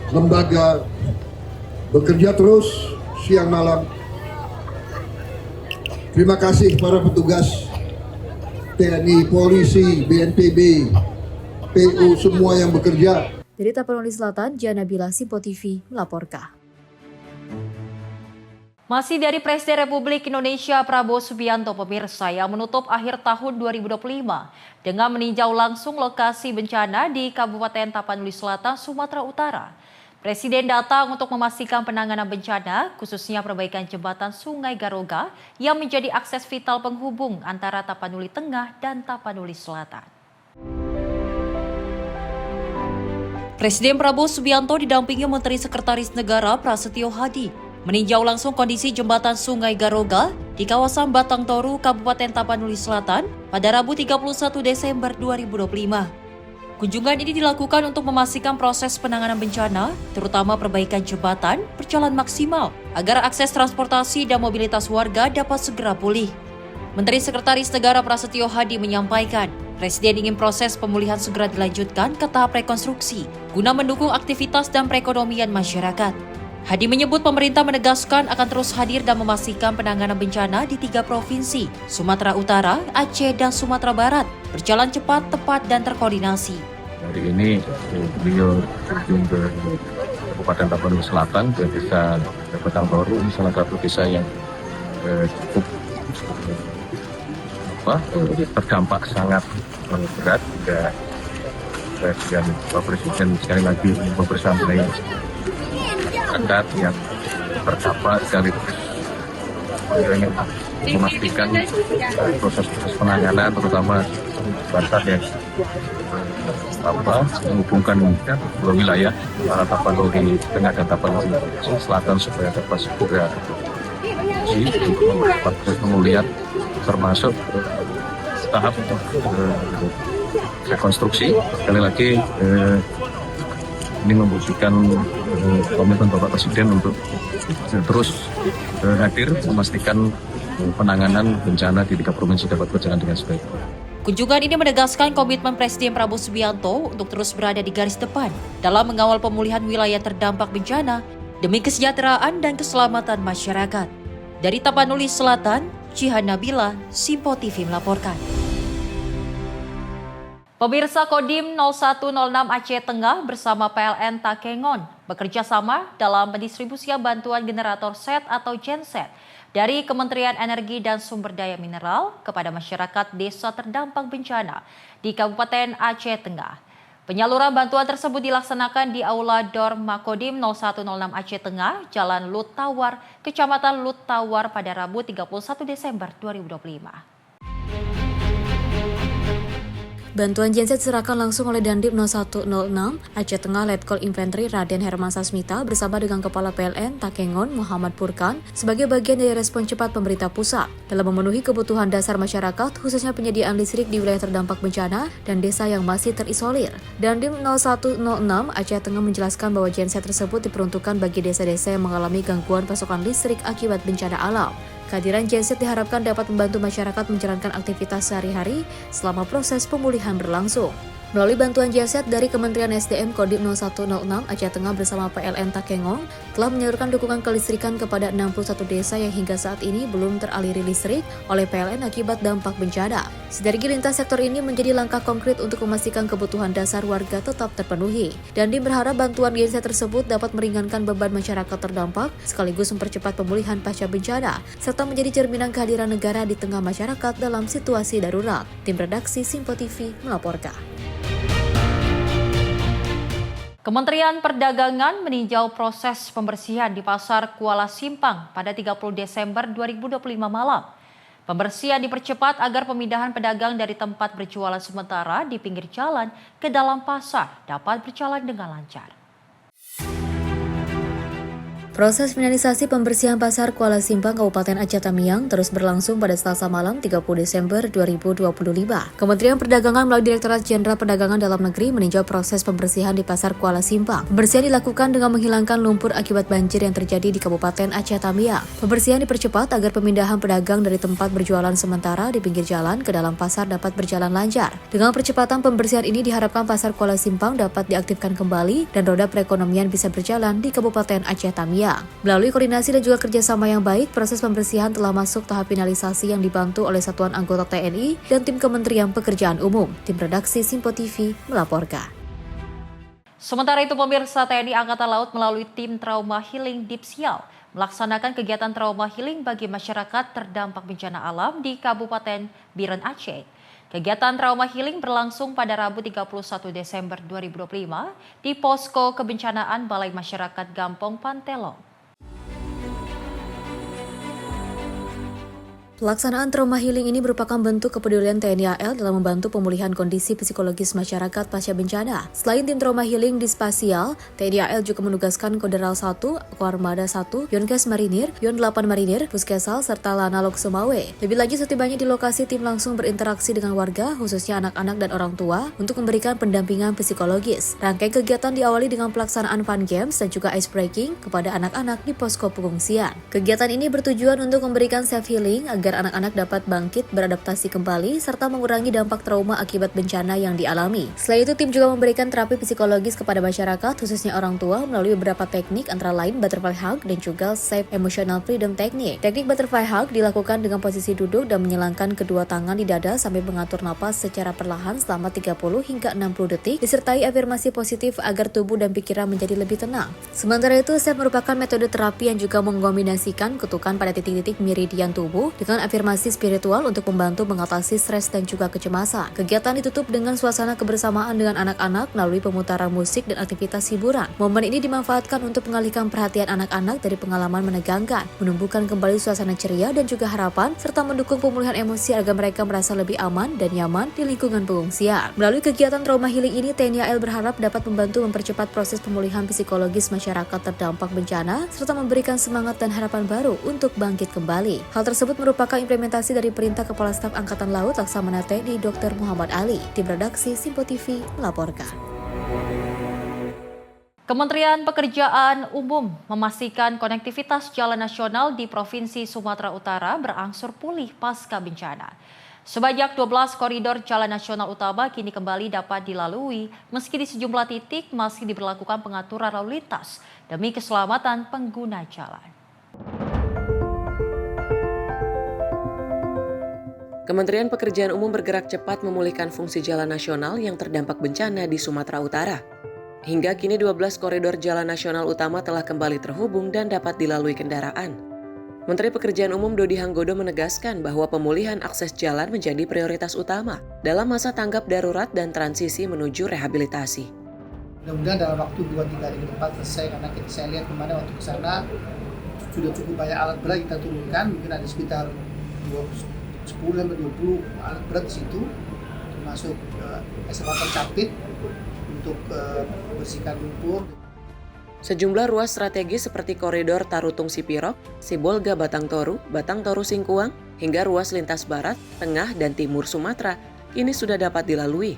lembaga bekerja terus siang malam. Terima kasih para petugas TNI, polisi, BNPB, PU, semua yang bekerja.
Dari Tapanuli Selatan, Jana Bila, Simpo TV melaporkan.
Masih dari Presiden Republik Indonesia Prabowo Subianto, pemirsa, yang menutup akhir tahun 2025 dengan meninjau langsung lokasi bencana di Kabupaten Tapanuli Selatan, Sumatera Utara. Presiden datang untuk memastikan penanganan bencana, khususnya perbaikan jembatan Sungai Garoga yang menjadi akses vital penghubung antara Tapanuli Tengah dan Tapanuli Selatan. Presiden Prabowo Subianto didampingi Menteri Sekretaris Negara Prasetyo Hadi meninjau langsung kondisi jembatan Sungai Garoga di kawasan Batang Toru, Kabupaten Tapanuli Selatan pada Rabu 31 Desember 2025. Kunjungan ini dilakukan untuk memastikan proses penanganan bencana, terutama perbaikan jembatan, berjalan maksimal agar akses transportasi dan mobilitas warga dapat segera pulih. Menteri Sekretaris Negara Prasetyo Hadi menyampaikan, Presiden ingin proses pemulihan segera dilanjutkan ke tahap rekonstruksi guna mendukung aktivitas dan perekonomian masyarakat. Hadi menyebut pemerintah menegaskan akan terus hadir dan memastikan penanganan bencana di 3 provinsi, Sumatera Utara, Aceh, dan Sumatera Barat, berjalan cepat, tepat, dan terkoordinasi.
Hari ini beliau berkunjung ke Kabupaten Tapanuli Selatan, ke desa Batang Toru, salah satu desa yang cukup terdampak sangat berat. Juga Presiden Pak Presiden sekali lagi membersamai masyarakat yang terdampak sekaligus ingin memastikan proses penanganan, terutama jembatan yang menghubungkan wilayah Tapanuli Tengah dan Tapanuli Selatan supaya dapat segera pemulihan, termasuk tahap rekonstruksi. Sekali lagi ini membuktikan komitmen Bapak Presiden untuk terus hadir memastikan penanganan bencana di 3 provinsi dapat berjalan dengan sebaik.
Kunjungan ini menegaskan komitmen Presiden Prabowo Subianto untuk terus berada di garis depan dalam mengawal pemulihan wilayah terdampak bencana demi kesejahteraan dan keselamatan masyarakat. Dari Tapanuli Selatan, Jihan Nabila, Simpo TV melaporkan. Pemirsa, Kodim 0106 Aceh Tengah bersama PLN Takengon bekerja sama dalam pendistribusian bantuan generator set atau genset dari Kementerian Energi dan Sumber Daya Mineral kepada masyarakat desa terdampak bencana di Kabupaten Aceh Tengah. Penyaluran bantuan tersebut dilaksanakan di Aula Dor Makodim 0106 Aceh Tengah, Jalan Lut Tawar, Kecamatan Lut Tawar pada Rabu 31 Desember 2025.
Bantuan genset diserahkan langsung oleh Dandim 0106 Aceh Tengah Letkol Infanteri Raden Herman Sasmita bersama dengan Kepala PLN Takengon Muhammad Purkan sebagai bagian dari respon cepat pemerintah pusat dalam memenuhi kebutuhan dasar masyarakat, khususnya penyediaan listrik di wilayah terdampak bencana dan desa yang masih terisolir. Dandim 0106 Aceh Tengah menjelaskan bahwa genset tersebut diperuntukkan bagi desa-desa yang mengalami gangguan pasokan listrik akibat bencana alam. Kehadiran genset diharapkan dapat membantu masyarakat menjalankan aktivitas sehari-hari selama proses pemulihan berlangsung. Melalui bantuan genset dari Kementerian SDM Kodim 0106 Aceh Tengah bersama PLN Takengon telah menyalurkan dukungan kelistrikan kepada 61 desa yang hingga saat ini belum teraliri listrik oleh PLN akibat dampak bencana. Sinergi lintas sektor ini menjadi langkah konkret untuk memastikan kebutuhan dasar warga tetap terpenuhi. Dandim berharap bantuan genset tersebut dapat meringankan beban masyarakat terdampak sekaligus mempercepat pemulihan pasca bencana serta menjadi cerminan kehadiran negara di tengah masyarakat dalam situasi darurat. Tim redaksi Simpo TV melaporkan.
Kementerian Perdagangan meninjau proses pembersihan di Pasar Kuala Simpang pada 30 Desember 2025 malam. Pembersihan dipercepat agar pemindahan pedagang dari tempat berjualan sementara di pinggir jalan ke dalam pasar dapat berjalan dengan lancar.
Proses finalisasi pembersihan pasar Kuala Simpang Kabupaten Aceh Tamiang terus berlangsung pada Selasa malam 30 Desember 2025. Kementerian Perdagangan melalui Direktorat Jenderal Perdagangan Dalam Negeri meninjau proses pembersihan di pasar Kuala Simpang. Pembersihan dilakukan dengan menghilangkan lumpur akibat banjir yang terjadi di Kabupaten Aceh Tamiang. Pembersihan dipercepat agar pemindahan pedagang dari tempat berjualan sementara di pinggir jalan ke dalam pasar dapat berjalan lancar. Dengan percepatan pembersihan ini diharapkan pasar Kuala Simpang dapat diaktifkan kembali dan roda perekonomian bisa berjalan di Kabupaten Aceh Tamiang. Melalui koordinasi dan juga kerjasama yang baik, proses pembersihan telah masuk tahap finalisasi yang dibantu oleh satuan anggota TNI dan tim Kementerian Pekerjaan Umum. Tim redaksi Simpo TV melaporkan.
Sementara itu, pemirsa, TNI Angkatan Laut melalui tim Trauma Healing Dipsial melaksanakan kegiatan trauma healing bagi masyarakat terdampak bencana alam di Kabupaten Biren Aceh. Kegiatan trauma healing berlangsung pada Rabu 31 Desember 2025 di Posko Kebencanaan Balai Masyarakat Gampong Pantelong.
Pelaksanaan trauma healing ini merupakan bentuk kepedulian TNI AL dalam membantu pemulihan kondisi psikologis masyarakat pasca bencana. Selain tim trauma healing di Spasial, TNI AL juga menugaskan Koderal 1, Koarmada 1, Yonkes Marinir, Yon 8 Marinir, Puskesal, serta Lanalok Sumawe. Lebih lanjut, setibanya di lokasi, tim langsung berinteraksi dengan warga, khususnya anak-anak dan orang tua, untuk memberikan pendampingan psikologis. Rangkaian kegiatan diawali dengan pelaksanaan fun games dan juga ice breaking kepada anak-anak di posko pengungsian. Kegiatan ini bertujuan untuk memberikan self-healing agar anak-anak dapat bangkit, beradaptasi kembali, serta mengurangi dampak trauma akibat bencana yang dialami. Selain itu, tim juga memberikan terapi psikologis kepada masyarakat, khususnya orang tua, melalui beberapa teknik antara lain butterfly hug dan juga safe emotional freedom technique. Teknik butterfly hug dilakukan dengan posisi duduk dan menyilangkan kedua tangan di dada sambil mengatur napas secara perlahan selama 30 hingga 60 detik, disertai afirmasi positif agar tubuh dan pikiran menjadi lebih tenang. Sementara itu, safe merupakan metode terapi yang juga mengkombinasikan kutukan pada titik-titik meridian tubuh dengan afirmasi spiritual untuk membantu mengatasi stres dan juga kecemasan. Kegiatan ditutup dengan suasana kebersamaan dengan anak-anak melalui pemutaran musik dan aktivitas hiburan. Momen ini dimanfaatkan untuk mengalihkan perhatian anak-anak dari pengalaman menegangkan, menumbuhkan kembali suasana ceria dan juga harapan, serta mendukung pemulihan emosi agar mereka merasa lebih aman dan nyaman di lingkungan pengungsian. Melalui kegiatan trauma healing ini, TNI AL berharap dapat membantu mempercepat proses pemulihan psikologis masyarakat terdampak bencana, serta memberikan semangat dan harapan baru untuk bangkit kembali. Hal tersebut merupakan implementasi dari Perintah Kepala Staf Angkatan Laut Laksamana TNI Dr. Muhammad Ali. Tim redaksi Simpo TV melaporkan.
Kementerian Pekerjaan Umum memastikan konektivitas jalan nasional di Provinsi Sumatera Utara berangsur pulih pasca bencana. Sebanyak 12 koridor jalan nasional utama kini kembali dapat dilalui meski di sejumlah titik masih diberlakukan pengaturan lalu lintas demi keselamatan pengguna jalan.
Kementerian Pekerjaan Umum bergerak cepat memulihkan fungsi jalan nasional yang terdampak bencana di Sumatera Utara. Hingga kini 12 koridor jalan nasional utama telah kembali terhubung dan dapat dilalui kendaraan. Menteri Pekerjaan Umum Dodi Hanggodo menegaskan bahwa pemulihan akses jalan menjadi prioritas utama dalam masa tanggap darurat dan transisi menuju rehabilitasi.
Mudah-mudahan dalam waktu 2-3 hari ke depan selesai, karena saya lihat kemarin waktu ke sana sudah cukup banyak alat berat kita turunkan, mungkin ada sekitar 10-20 alat berat di situ, termasuk eskavator capit untuk bersihkan lumpur.
Sejumlah ruas strategis seperti koridor Tarutung Sipirok, Sibolga Batang Toru Singkuang, hingga ruas lintas barat, tengah, dan timur Sumatera kini sudah dapat dilalui.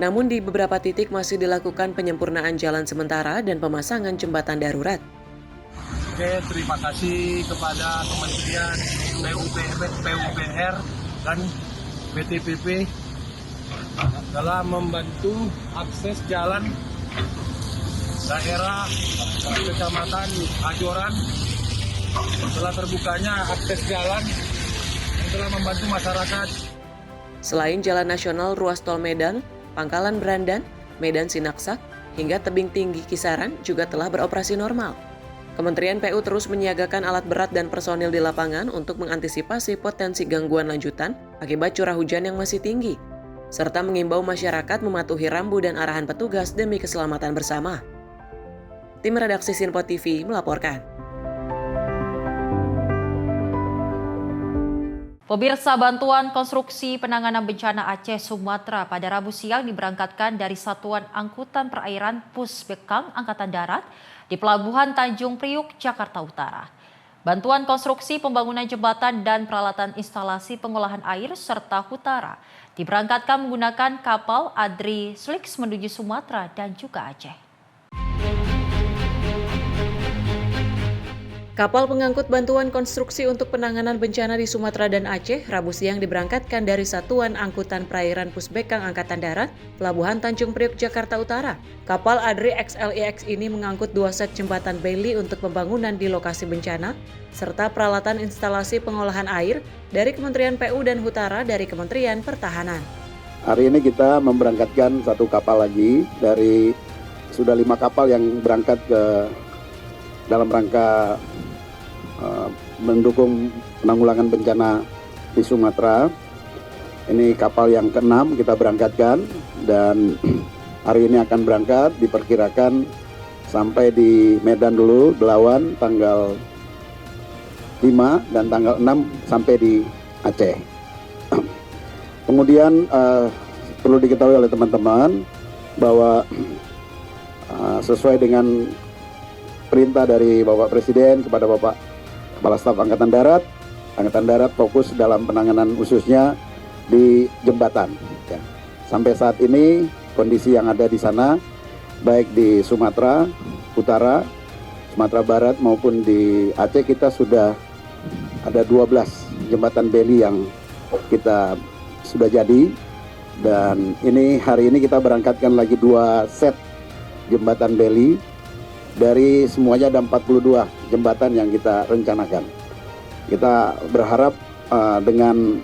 Namun di beberapa titik masih dilakukan penyempurnaan jalan sementara dan pemasangan jembatan darurat.
Oke, terima kasih kepada Kementerian PUPR dan BTPP dalam membantu akses jalan daerah Kecamatan Ajoran. Setelah terbukanya akses jalan yang telah membantu masyarakat.
Selain jalan nasional ruas tol Medan, Pangkalan Brandan, Medan Sinaksak, hingga Tebing Tinggi Kisaran juga telah beroperasi normal. Kementerian PU terus menyiagakan alat berat dan personil di lapangan untuk mengantisipasi potensi gangguan lanjutan akibat curah hujan yang masih tinggi, serta mengimbau masyarakat mematuhi rambu dan arahan petugas demi keselamatan bersama. Tim redaksi Simpo TV melaporkan.
Pemirsa, bantuan konstruksi penanganan bencana Aceh Sumatera pada Rabu siang diberangkatkan dari Satuan Angkutan Perairan Pusbekang Angkatan Darat di Pelabuhan Tanjung Priuk, Jakarta Utara. Bantuan konstruksi pembangunan jembatan dan peralatan instalasi pengolahan air serta hutara diberangkatkan menggunakan kapal Adri Slix menuju Sumatera dan juga Aceh.
Kapal pengangkut bantuan konstruksi untuk penanganan bencana di Sumatera dan Aceh Rabu siang diberangkatkan dari Satuan Angkutan Perairan Pusbekang Angkatan Darat, Pelabuhan Tanjung Priuk, Jakarta Utara. Kapal Adri XLEX ini mengangkut 2 set jembatan Bailey untuk pembangunan di lokasi bencana, serta peralatan instalasi pengolahan air dari Kementerian PU dan Hutara dari Kementerian Pertahanan.
Hari ini kita memberangkatkan 1 kapal lagi dari sudah 5 kapal yang berangkat ke dalam rangka mendukung penanggulangan bencana di Sumatera. Ini kapal yang ke-6 kita berangkatkan dan hari ini akan berangkat, diperkirakan sampai di Medan dulu, Belawan tanggal 5 dan tanggal 6 sampai di Aceh. Kemudian perlu diketahui oleh teman-teman bahwa sesuai dengan perintah dari Bapak Presiden kepada Bapak Kepala Staf Angkatan Darat fokus dalam penanganan khususnya di jembatan. Ya. Sampai saat ini kondisi yang ada di sana, baik di Sumatera Utara, Sumatera Barat maupun di Aceh, kita sudah ada 12 jembatan beli yang kita sudah jadi. Dan ini hari ini kita berangkatkan lagi 2 set jembatan beli. Dari semuanya ada 42 jembatan yang kita rencanakan. Kita berharap dengan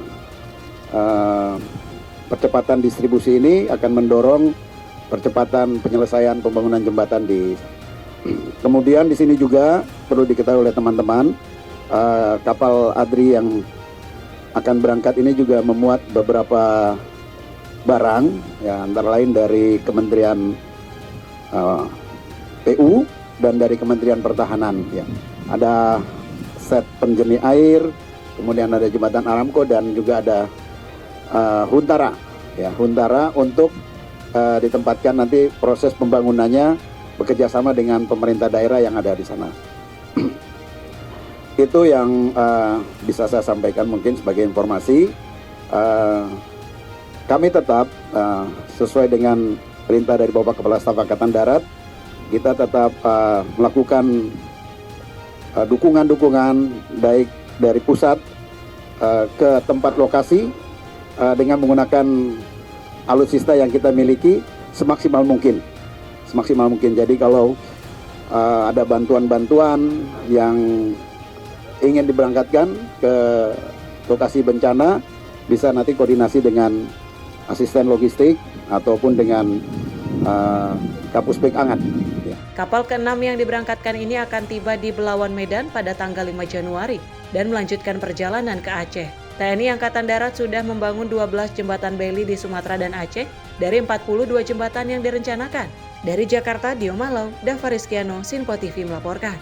percepatan distribusi ini akan mendorong percepatan penyelesaian pembangunan jembatan di. Kemudian di sini juga perlu diketahui oleh teman-teman, kapal Adri yang akan berangkat ini juga memuat beberapa barang, ya, antara lain dari Kementerian PU dan dari Kementerian Pertahanan. Ya. Ada set penjernih air, kemudian ada jembatan Aramco dan juga ada Huntara. Ya, Huntara untuk ditempatkan nanti proses pembangunannya bekerja sama dengan pemerintah daerah yang ada di sana. Itu yang bisa saya sampaikan mungkin sebagai informasi. Kami tetap sesuai dengan perintah dari Bapak Kepala Staf Angkatan Darat, kita tetap melakukan dukungan-dukungan baik dari pusat ke tempat lokasi dengan menggunakan alutsista yang kita miliki semaksimal mungkin. Jadi kalau ada bantuan-bantuan yang ingin diberangkatkan ke lokasi bencana, bisa nanti koordinasi dengan asisten logistik ataupun dengan Kapusbek Angat.
Kapal ke-6 yang diberangkatkan ini akan tiba di Belawan, Medan pada tanggal 5 Januari dan melanjutkan perjalanan ke Aceh. TNI Angkatan Darat sudah membangun 12 jembatan beli di Sumatera dan Aceh dari 42 jembatan yang direncanakan. Dari Jakarta, Dio Malau, Dava Rizkiano, Sinpo TV melaporkan.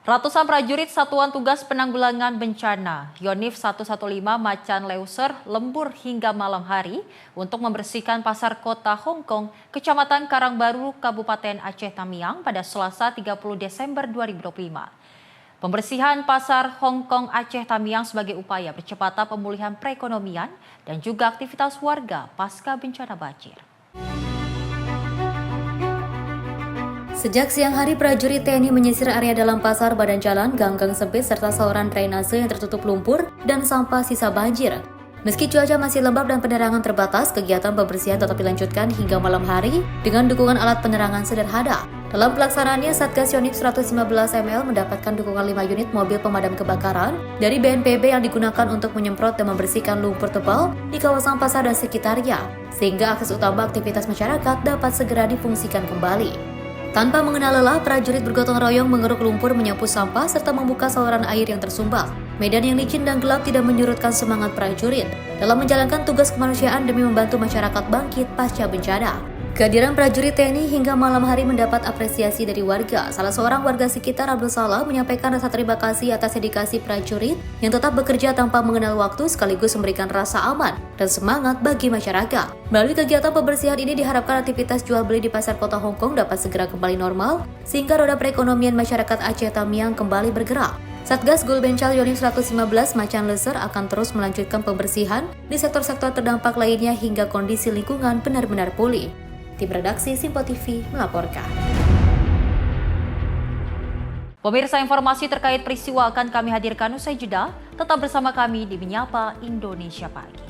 Ratusan prajurit Satuan Tugas Penanggulangan Bencana Yonif 115 Macan Leuser lembur hingga malam hari untuk membersihkan pasar kota Hongkong, Kecamatan Karangbaru, Kabupaten Aceh Tamiang pada Selasa 30 Desember 2025. Pembersihan pasar Hongkong Aceh Tamiang sebagai upaya percepatan pemulihan perekonomian dan juga aktivitas warga pasca bencana banjir.
Sejak siang hari, prajurit TNI menyisir area dalam pasar, badan jalan, gang-gang sempit, serta saluran drainase yang tertutup lumpur dan sampah sisa banjir. Meski cuaca masih lembab dan penerangan terbatas, kegiatan pembersihan tetap dilanjutkan hingga malam hari dengan dukungan alat penerangan sederhana. Dalam pelaksanaannya, Satgas Yonif 115 ml mendapatkan dukungan 5 unit mobil pemadam kebakaran dari BNPB yang digunakan untuk menyemprot dan membersihkan lumpur tebal di kawasan pasar dan sekitarnya, sehingga akses utama aktivitas masyarakat dapat segera difungsikan kembali. Tanpa mengenal lelah, prajurit bergotong royong mengeruk lumpur, menyapu sampah, serta membuka saluran air yang tersumbat. Medan yang licin dan gelap tidak menyurutkan semangat prajurit dalam menjalankan tugas kemanusiaan demi membantu masyarakat bangkit pasca bencana. Kehadiran prajurit TNI hingga malam hari mendapat apresiasi dari warga. Salah seorang warga sekitar, Abdul Salah, menyampaikan rasa terima kasih atas dedikasi prajurit yang tetap bekerja tanpa mengenal waktu sekaligus memberikan rasa aman dan semangat bagi masyarakat. Melalui kegiatan pembersihan ini diharapkan aktivitas jual beli di pasar kota Hong Kong dapat segera kembali normal sehingga roda perekonomian masyarakat Aceh Tamiang kembali bergerak. Satgas Gulbencal Yonif 115 Macan Leser akan terus melanjutkan pembersihan di sektor-sektor terdampak lainnya hingga kondisi lingkungan benar-benar pulih. Tim redaksi Simpo TV melaporkan.
Pemirsa, informasi terkait peristiwa akan kami hadirkan usai jeda. Tetap bersama kami di Menyapa Indonesia Pagi.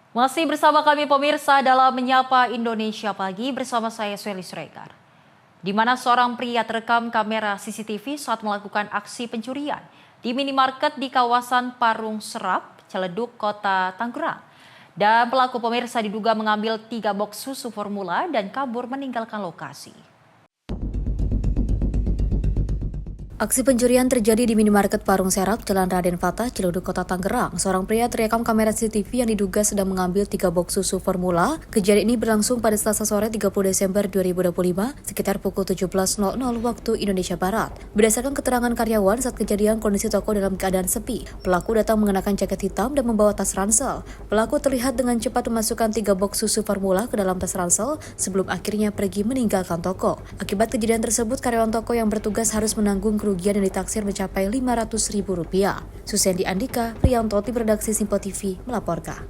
Masih bersama kami pemirsa dalam Menyapa Indonesia Pagi bersama saya Sweli Sregar. Di mana seorang pria terekam kamera CCTV saat melakukan aksi pencurian di minimarket di kawasan Parung Serap, Ciledug, Kota Tangerang. Dan pelaku pemirsa diduga mengambil 3 box susu formula dan kabur meninggalkan lokasi.
Aksi pencurian terjadi di minimarket Parung Serap, Jalan Raden Fatah, Ciledug, Kota Tangerang. Seorang pria terekam kamera CCTV yang diduga sedang mengambil 3 box susu formula. Kejadian ini berlangsung pada Selasa sore 30 Desember 2025, sekitar pukul 17.00 waktu Indonesia Barat. Berdasarkan keterangan karyawan, saat kejadian kondisi toko dalam keadaan sepi. Pelaku datang mengenakan jaket hitam dan membawa tas ransel. Pelaku terlihat dengan cepat memasukkan 3 box susu formula ke dalam tas ransel sebelum akhirnya pergi meninggalkan toko. Akibat kejadian tersebut, karyawan toko yang bertugas harus menanggung kerugian yang ditaksir mencapai Rp500.000. Susendi Andika, Priyanto, tim redaksi Simpo TV melaporkan.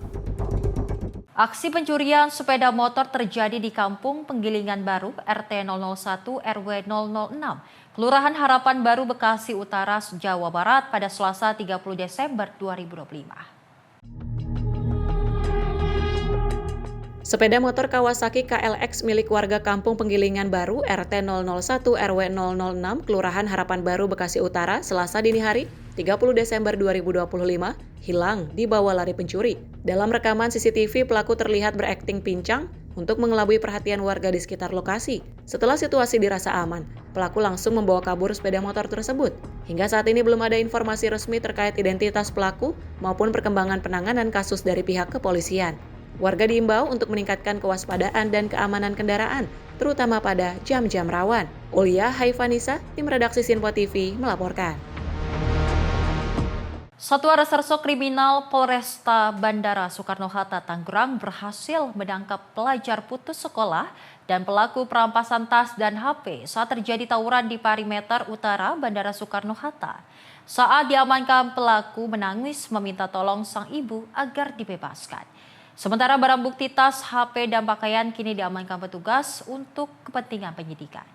Aksi pencurian sepeda motor terjadi di Kampung Penggilingan Baru, RT 001 RW 006, Kelurahan Harapan Baru, Bekasi Utara, Jawa Barat pada Selasa 30 Desember 2025.
Sepeda motor Kawasaki KLX milik warga Kampung Penggilingan Baru RT 001 RW 006 Kelurahan Harapan Baru Bekasi Utara Selasa dini hari 30 Desember 2025 hilang dibawa lari pencuri. Dalam rekaman CCTV, pelaku terlihat berakting pincang untuk mengelabui perhatian warga di sekitar lokasi. Setelah situasi dirasa aman, pelaku langsung membawa kabur sepeda motor tersebut. Hingga saat ini belum ada informasi resmi terkait identitas pelaku maupun perkembangan penanganan kasus dari pihak kepolisian. Warga diimbau untuk meningkatkan kewaspadaan dan keamanan kendaraan, terutama pada jam-jam rawan. Ulia Haifanisa, tim redaksi Simpo TV melaporkan.
Satuan Reserse Kriminal Polresta Bandara Soekarno-Hatta Tangerang berhasil menangkap pelajar putus sekolah dan pelaku perampasan tas dan HP saat terjadi tawuran di perimeter utara Bandara Soekarno-Hatta. Saat diamankan, pelaku menangis meminta tolong sang ibu agar dibebaskan. Sementara barang bukti tas, HP, dan pakaian kini diamankan petugas untuk kepentingan penyidikan.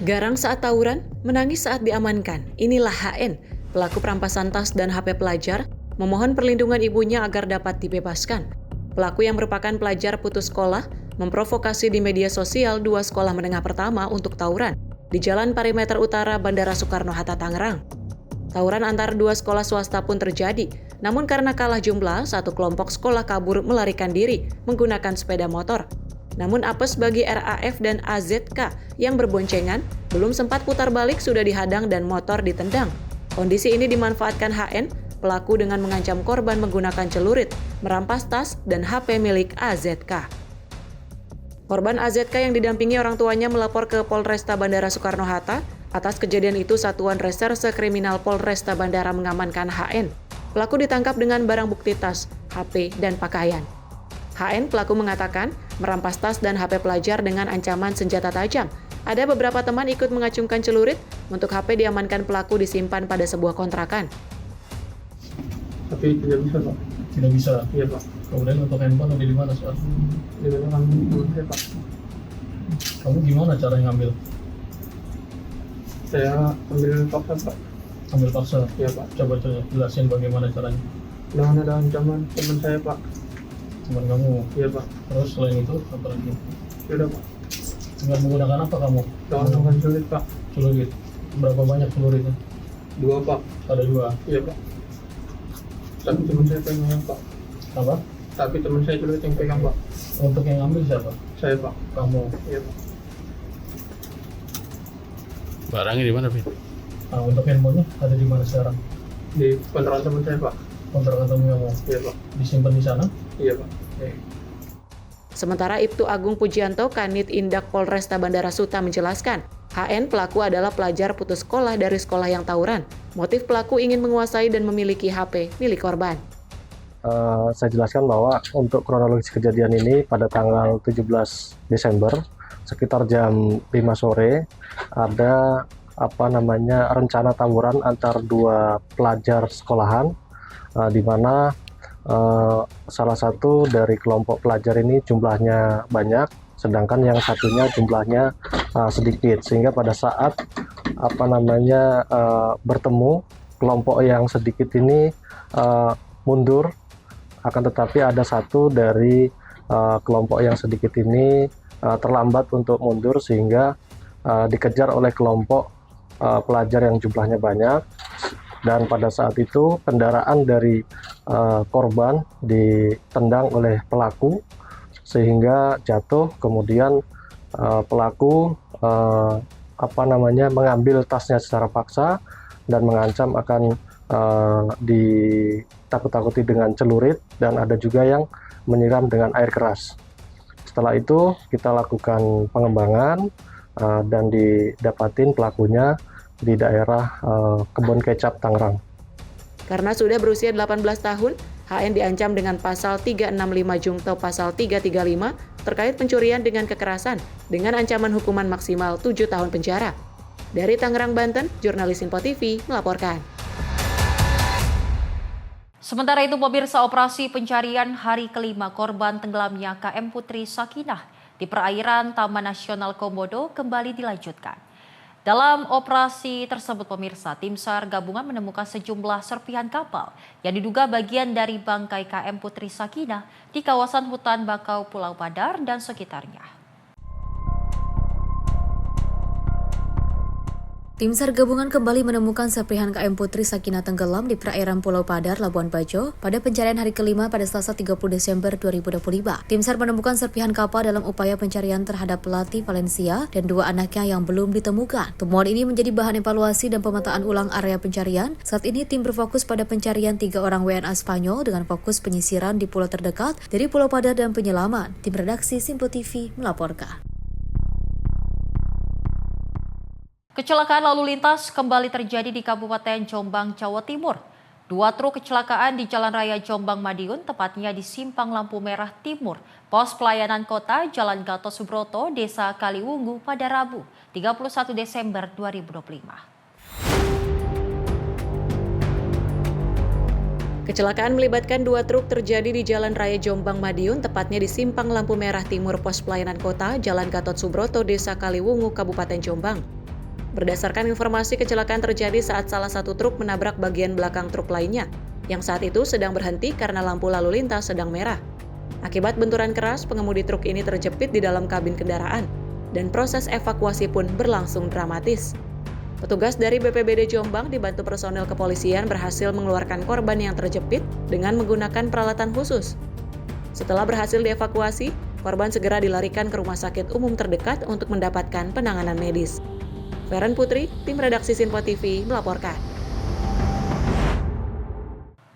Garang saat tawuran, menangis saat diamankan. Inilah HN, pelaku perampasan tas dan HP pelajar, memohon perlindungan ibunya agar dapat dibebaskan. Pelaku yang merupakan pelajar putus sekolah memprovokasi di media sosial 2 sekolah menengah pertama untuk tawuran di Jalan Perimeter Utara Bandara Soekarno-Hatta Tangerang. Tawuran antar 2 sekolah swasta pun terjadi, namun karena kalah jumlah, satu kelompok sekolah kabur melarikan diri menggunakan sepeda motor. Namun apes bagi RAF dan AZK yang berboncengan, belum sempat putar balik sudah dihadang dan motor ditendang. Kondisi ini dimanfaatkan HN, pelaku dengan mengancam korban menggunakan celurit, merampas tas dan HP milik AZK. Korban AZK yang didampingi orang tuanya melapor ke Polresta Bandara Soekarno-Hatta. Atas kejadian itu, Satuan Reserse Kriminal Polresta Bandara mengamankan HN. Pelaku ditangkap dengan barang bukti tas, HP, dan pakaian. HN, pelaku mengatakan, merampas tas dan HP pelajar dengan ancaman senjata tajam. Ada beberapa teman ikut mengacungkan celurit, untuk HP diamankan pelaku disimpan pada sebuah kontrakan.
Tapi tidak bisa, Pak.
Tidak bisa?
Iya, Pak.
Kemudian untuk handphone ada di mana, Soal?
Di dalam handphone saya, Pak.
Kamu gimana cara ngambil?
Saya ambil paksa, Pak.
Ambil paksa?
Iya, Pak.
Coba jelasin bagaimana caranya.
Dengan ada ancaman teman saya, Pak.
Teman kamu?
Iya, Pak.
Terus selain itu, apa lagi?
Sudah, Pak.
Dengan menggunakan apa kamu?
Dengan celurit Pak.
Celurit. Berapa banyak celuritnya?
2 Pak.
Ada 2?
Iya Pak. Tapi teman saya pegang Pak.
Apa?
Tapi teman saya celurit yang pegang Pak.
Untuk yang ngambil siapa?
Saya Pak.
Kamu?
Iya Pak.
Barangnya di mana, Fit? Nah, untuk handphonenya ada di mana sekarang?
Di kontrakan teman saya Pak.
Kontrakan teman kamu?
Iya Pak.
Disimpan di sana?
Iya Pak.
Sementara Ibtu Agung Pujianto, Kanit Indak Polresta Bandara Suta menjelaskan, HN pelaku adalah pelajar putus sekolah dari sekolah yang tawuran. Motif pelaku ingin menguasai dan memiliki HP milik korban.
Saya jelaskan bahwa untuk kronologis kejadian ini pada tanggal 17 Desember sekitar jam 5 sore ada rencana tawuran antar 2 pelajar sekolahan di mana salah satu dari kelompok pelajar ini jumlahnya banyak, sedangkan yang satunya jumlahnya sedikit, sehingga pada saat bertemu, kelompok yang sedikit ini mundur, akan tetapi ada satu dari kelompok yang sedikit ini terlambat untuk mundur sehingga dikejar oleh kelompok pelajar yang jumlahnya banyak. Dan pada saat itu kendaraan dari korban ditendang oleh pelaku sehingga jatuh, kemudian pelaku mengambil tasnya secara paksa dan mengancam akan ditakut-takuti dengan celurit, dan ada juga yang menyiram dengan air keras. Setelah itu kita lakukan pengembangan dan didapatin pelakunya di daerah Kebon Kecap, Tangerang.
Karena sudah berusia 18 tahun, HN diancam dengan pasal 365 Jungto pasal 335 terkait pencurian dengan kekerasan dengan ancaman hukuman maksimal 7 tahun penjara. Dari Tangerang, Banten, jurnalis Info TV melaporkan.
Sementara itu, pemirsa, operasi pencarian hari kelima korban tenggelamnya KM Putri Sakinah di perairan Taman Nasional Komodo kembali dilanjutkan. Dalam operasi tersebut, pemirsa, tim SAR gabungan menemukan sejumlah serpihan kapal yang diduga bagian dari bangkai KM Putri Sakinah di kawasan hutan bakau Pulau Padar dan sekitarnya.
Tim SAR gabungan kembali menemukan serpihan KM Putri Sakinah tenggelam di perairan Pulau Padar, Labuan Bajo pada pencarian hari kelima pada Selasa 30 Desember 2025. Tim SAR menemukan serpihan kapal dalam upaya pencarian terhadap pelatih Valencia dan 2 anaknya yang belum ditemukan. Temuan ini menjadi bahan evaluasi dan pemetaan ulang area pencarian. Saat ini tim berfokus pada pencarian 3 orang WNA Spanyol dengan fokus penyisiran di pulau terdekat dari Pulau Padar dan penyelaman. Tim redaksi Simpo TV melaporkan.
Kecelakaan lalu lintas kembali terjadi di Kabupaten Jombang, Jawa Timur. 2 truk kecelakaan di Jalan Raya Jombang Madiun, tepatnya di Simpang Lampu Merah Timur, Pos Pelayanan Kota Jalan Gatot Subroto, Desa Kaliwungu pada Rabu, 31 Desember 2025.
Kecelakaan melibatkan 2 truk terjadi di Jalan Raya Jombang Madiun, tepatnya di Simpang Lampu Merah Timur, Pos Pelayanan Kota Jalan Gatot Subroto, Desa Kaliwungu, Kabupaten Jombang. Berdasarkan informasi, kecelakaan terjadi saat salah satu truk menabrak bagian belakang truk lainnya, yang saat itu sedang berhenti karena lampu lalu lintas sedang merah. Akibat benturan keras, pengemudi truk ini terjepit di dalam kabin kendaraan, dan proses evakuasi pun berlangsung dramatis. Petugas dari BPBD Jombang dibantu personel kepolisian berhasil mengeluarkan korban yang terjepit dengan menggunakan peralatan khusus. Setelah berhasil dievakuasi, korban segera dilarikan ke rumah sakit umum terdekat untuk mendapatkan penanganan medis. Feren Putri, tim redaksi Simpo TV melaporkan.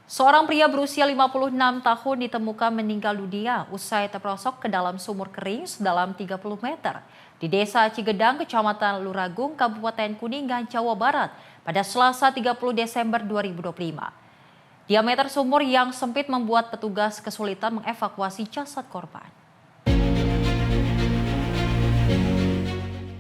Seorang pria berusia 56 tahun ditemukan meninggal dunia usai terperosok ke dalam sumur kering sedalam 30 meter di Desa Cigedang, Kecamatan Luragung, Kabupaten Kuningan, Jawa Barat pada Selasa 30 Desember 2025. Diameter sumur yang sempit membuat petugas kesulitan mengevakuasi jasad korban.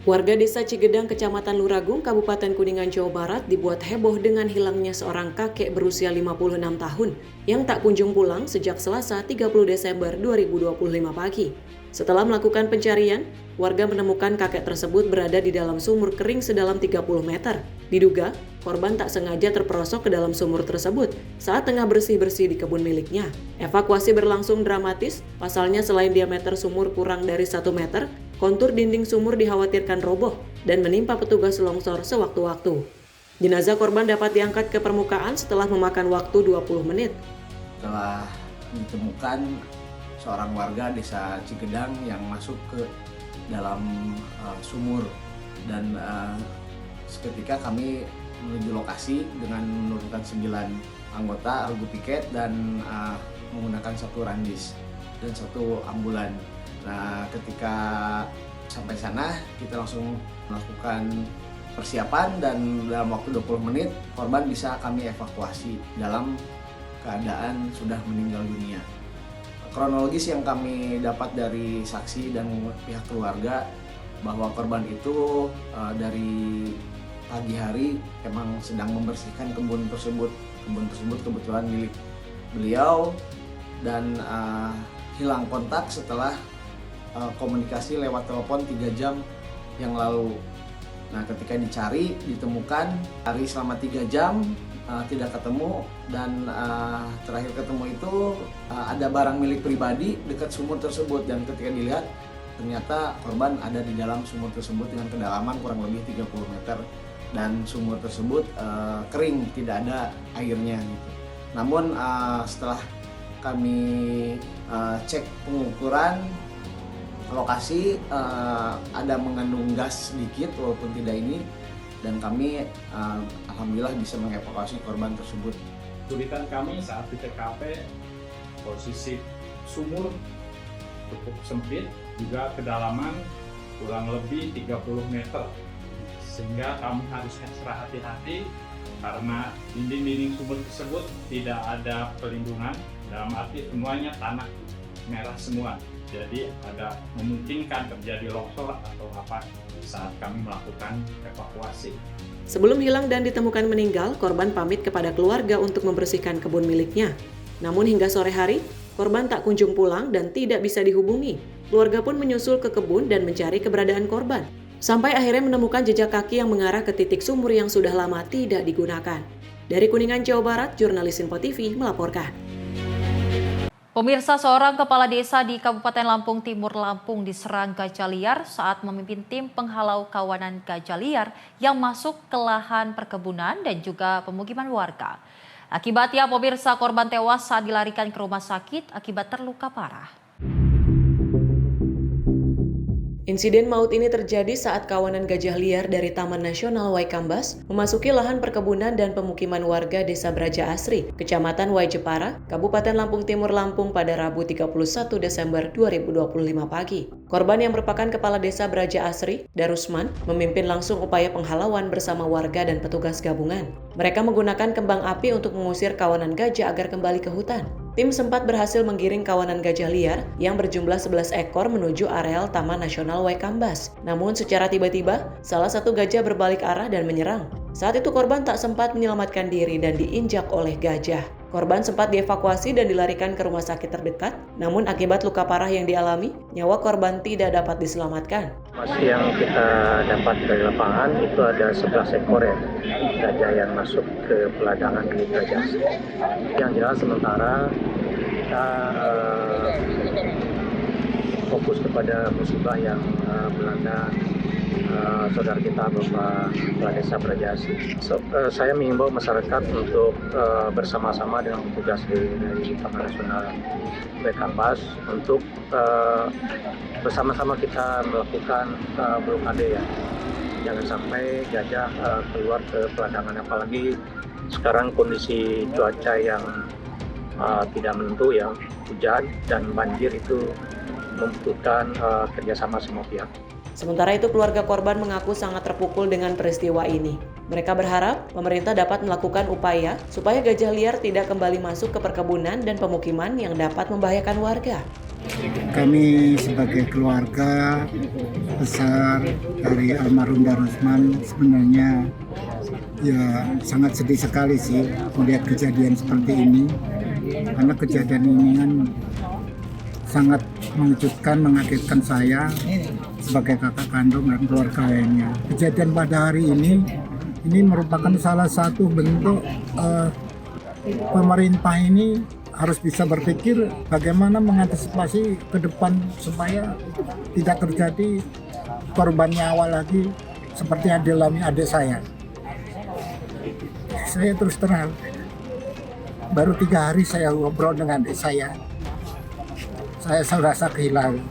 Warga Desa Cigedang, Kecamatan Luragung, Kabupaten Kuningan, Jawa Barat dibuat heboh dengan hilangnya seorang kakek berusia 56 tahun yang tak kunjung pulang sejak Selasa 30 Desember 2025 pagi. Setelah melakukan pencarian, warga menemukan kakek tersebut berada di dalam sumur kering sedalam 30 meter. Diduga, korban tak sengaja terperosok ke dalam sumur tersebut saat tengah bersih-bersih di kebun miliknya. Evakuasi berlangsung dramatis, pasalnya selain diameter sumur kurang dari 1 meter, kontur dinding sumur dikhawatirkan roboh dan menimpa petugas longsor sewaktu-waktu. Jenazah korban dapat diangkat ke permukaan setelah memakan waktu 20 menit.
Telah ditemukan seorang warga desa Cigedang yang masuk ke dalam sumur dan seketika kami menuju lokasi dengan menurunkan 9 anggota regu piket dan menggunakan 1 randis dan 1 ambulan. Nah, ketika sampai sana kita langsung melakukan persiapan dan dalam waktu 20 menit korban bisa kami evakuasi dalam keadaan sudah meninggal dunia. Kronologis yang kami dapat dari saksi dan pihak keluarga bahwa korban itu dari pagi hari emang sedang membersihkan kebun tersebut. Kebun tersebut kebetulan milik beliau dan hilang kontak setelah komunikasi lewat telepon 3 jam yang lalu. Nah, ketika dicari, ditemukan, cari selama 3 jam tidak ketemu dan terakhir ketemu itu ada barang milik pribadi dekat sumur tersebut dan ketika dilihat ternyata korban ada di dalam sumur tersebut dengan kedalaman kurang lebih 30 meter dan sumur tersebut kering, tidak ada airnya gitu. Namun setelah kami cek pengukuran lokasi ada mengandung gas sedikit walaupun tidak ini dan kami alhamdulillah bisa mengevakuasi korban tersebut.
Kesulitan kami saat di TKP posisi sumur cukup sempit, juga kedalaman kurang lebih 30 meter sehingga kami harus ekstra hati-hati karena dinding-dinding sumur tersebut tidak ada pelindungan, dalam arti semuanya tanah merah semua. Jadi ada memungkinkan terjadi longsor atau apa saat kami melakukan evakuasi.
Sebelum hilang dan ditemukan meninggal, korban pamit kepada keluarga untuk membersihkan kebun miliknya. Namun hingga sore hari, korban tak kunjung pulang dan tidak bisa dihubungi. Keluarga pun menyusul ke kebun dan mencari keberadaan korban. Sampai akhirnya menemukan jejak kaki yang mengarah ke titik sumur yang sudah lama tidak digunakan. Dari Kuningan, Jawa Barat, jurnalis Info TV melaporkan.
Pemirsa, seorang kepala desa di Kabupaten Lampung Timur Lampung diserang gajah liar saat memimpin tim penghalau kawanan gajah liar yang masuk ke lahan perkebunan dan juga pemukiman warga. Akibatnya, pemirsa, korban tewas saat dilarikan ke rumah sakit akibat terluka parah.
Insiden maut ini terjadi saat kawanan gajah liar dari Taman Nasional Waikambas memasuki lahan perkebunan dan pemukiman warga Desa Braja Asri, Kecamatan Waijepara, Kabupaten Lampung Timur Lampung pada Rabu 31 Desember 2025 pagi. Korban yang merupakan Kepala Desa Braja Asri, Darusman, memimpin langsung upaya penghalauan bersama warga dan petugas gabungan. Mereka menggunakan kembang api untuk mengusir kawanan gajah agar kembali ke hutan. Tim sempat berhasil menggiring kawanan gajah liar yang berjumlah 11 ekor menuju areal Taman Nasional Waikambas. Namun secara tiba-tiba, salah satu gajah berbalik arah dan menyerang. Saat itu korban tak sempat menyelamatkan diri dan diinjak oleh gajah. Korban sempat dievakuasi dan dilarikan ke rumah sakit terdekat, namun akibat luka parah yang dialami, nyawa korban tidak dapat diselamatkan.
Masih yang kita dapat dari lapangan itu ada 11 ekor ya, gajah yang masuk ke peladangan milik gajah. Yang jelas sementara kita fokus kepada musibah yang melanda saudara kita Bapak Kepala Desa Braja Asri. Saya mengimbau masyarakat untuk bersama-sama dengan petugas dari Taman Nasional Waikambas untuk bersama-sama kita melakukan blokade ya. Jangan sampai gajah keluar ke peladangan, apalagi sekarang kondisi cuaca yang tidak menentu ya, hujan dan banjir itu membutuhkan kerjasama semua pihak.
Sementara itu keluarga korban mengaku sangat terpukul dengan peristiwa ini. Mereka berharap pemerintah dapat melakukan upaya supaya gajah liar tidak kembali masuk ke perkebunan dan pemukiman yang dapat membahayakan warga.
Kami sebagai keluarga besar dari almarhum Darusman sebenarnya ya sangat sedih sekali sih melihat kejadian seperti ini. Karena kejadian ini kan sangat mengejutkan, mengagetkan saya sebagai kakak kandung dan keluarga lainnya. Kejadian pada hari ini merupakan salah satu bentuk pemerintah ini harus bisa berpikir bagaimana mengantisipasi ke depan supaya tidak terjadi korban nyawa lagi seperti yang dialami adik saya. Saya terus terang, baru 3 hari saya ngobrol dengan adik saya merasa kehilangan.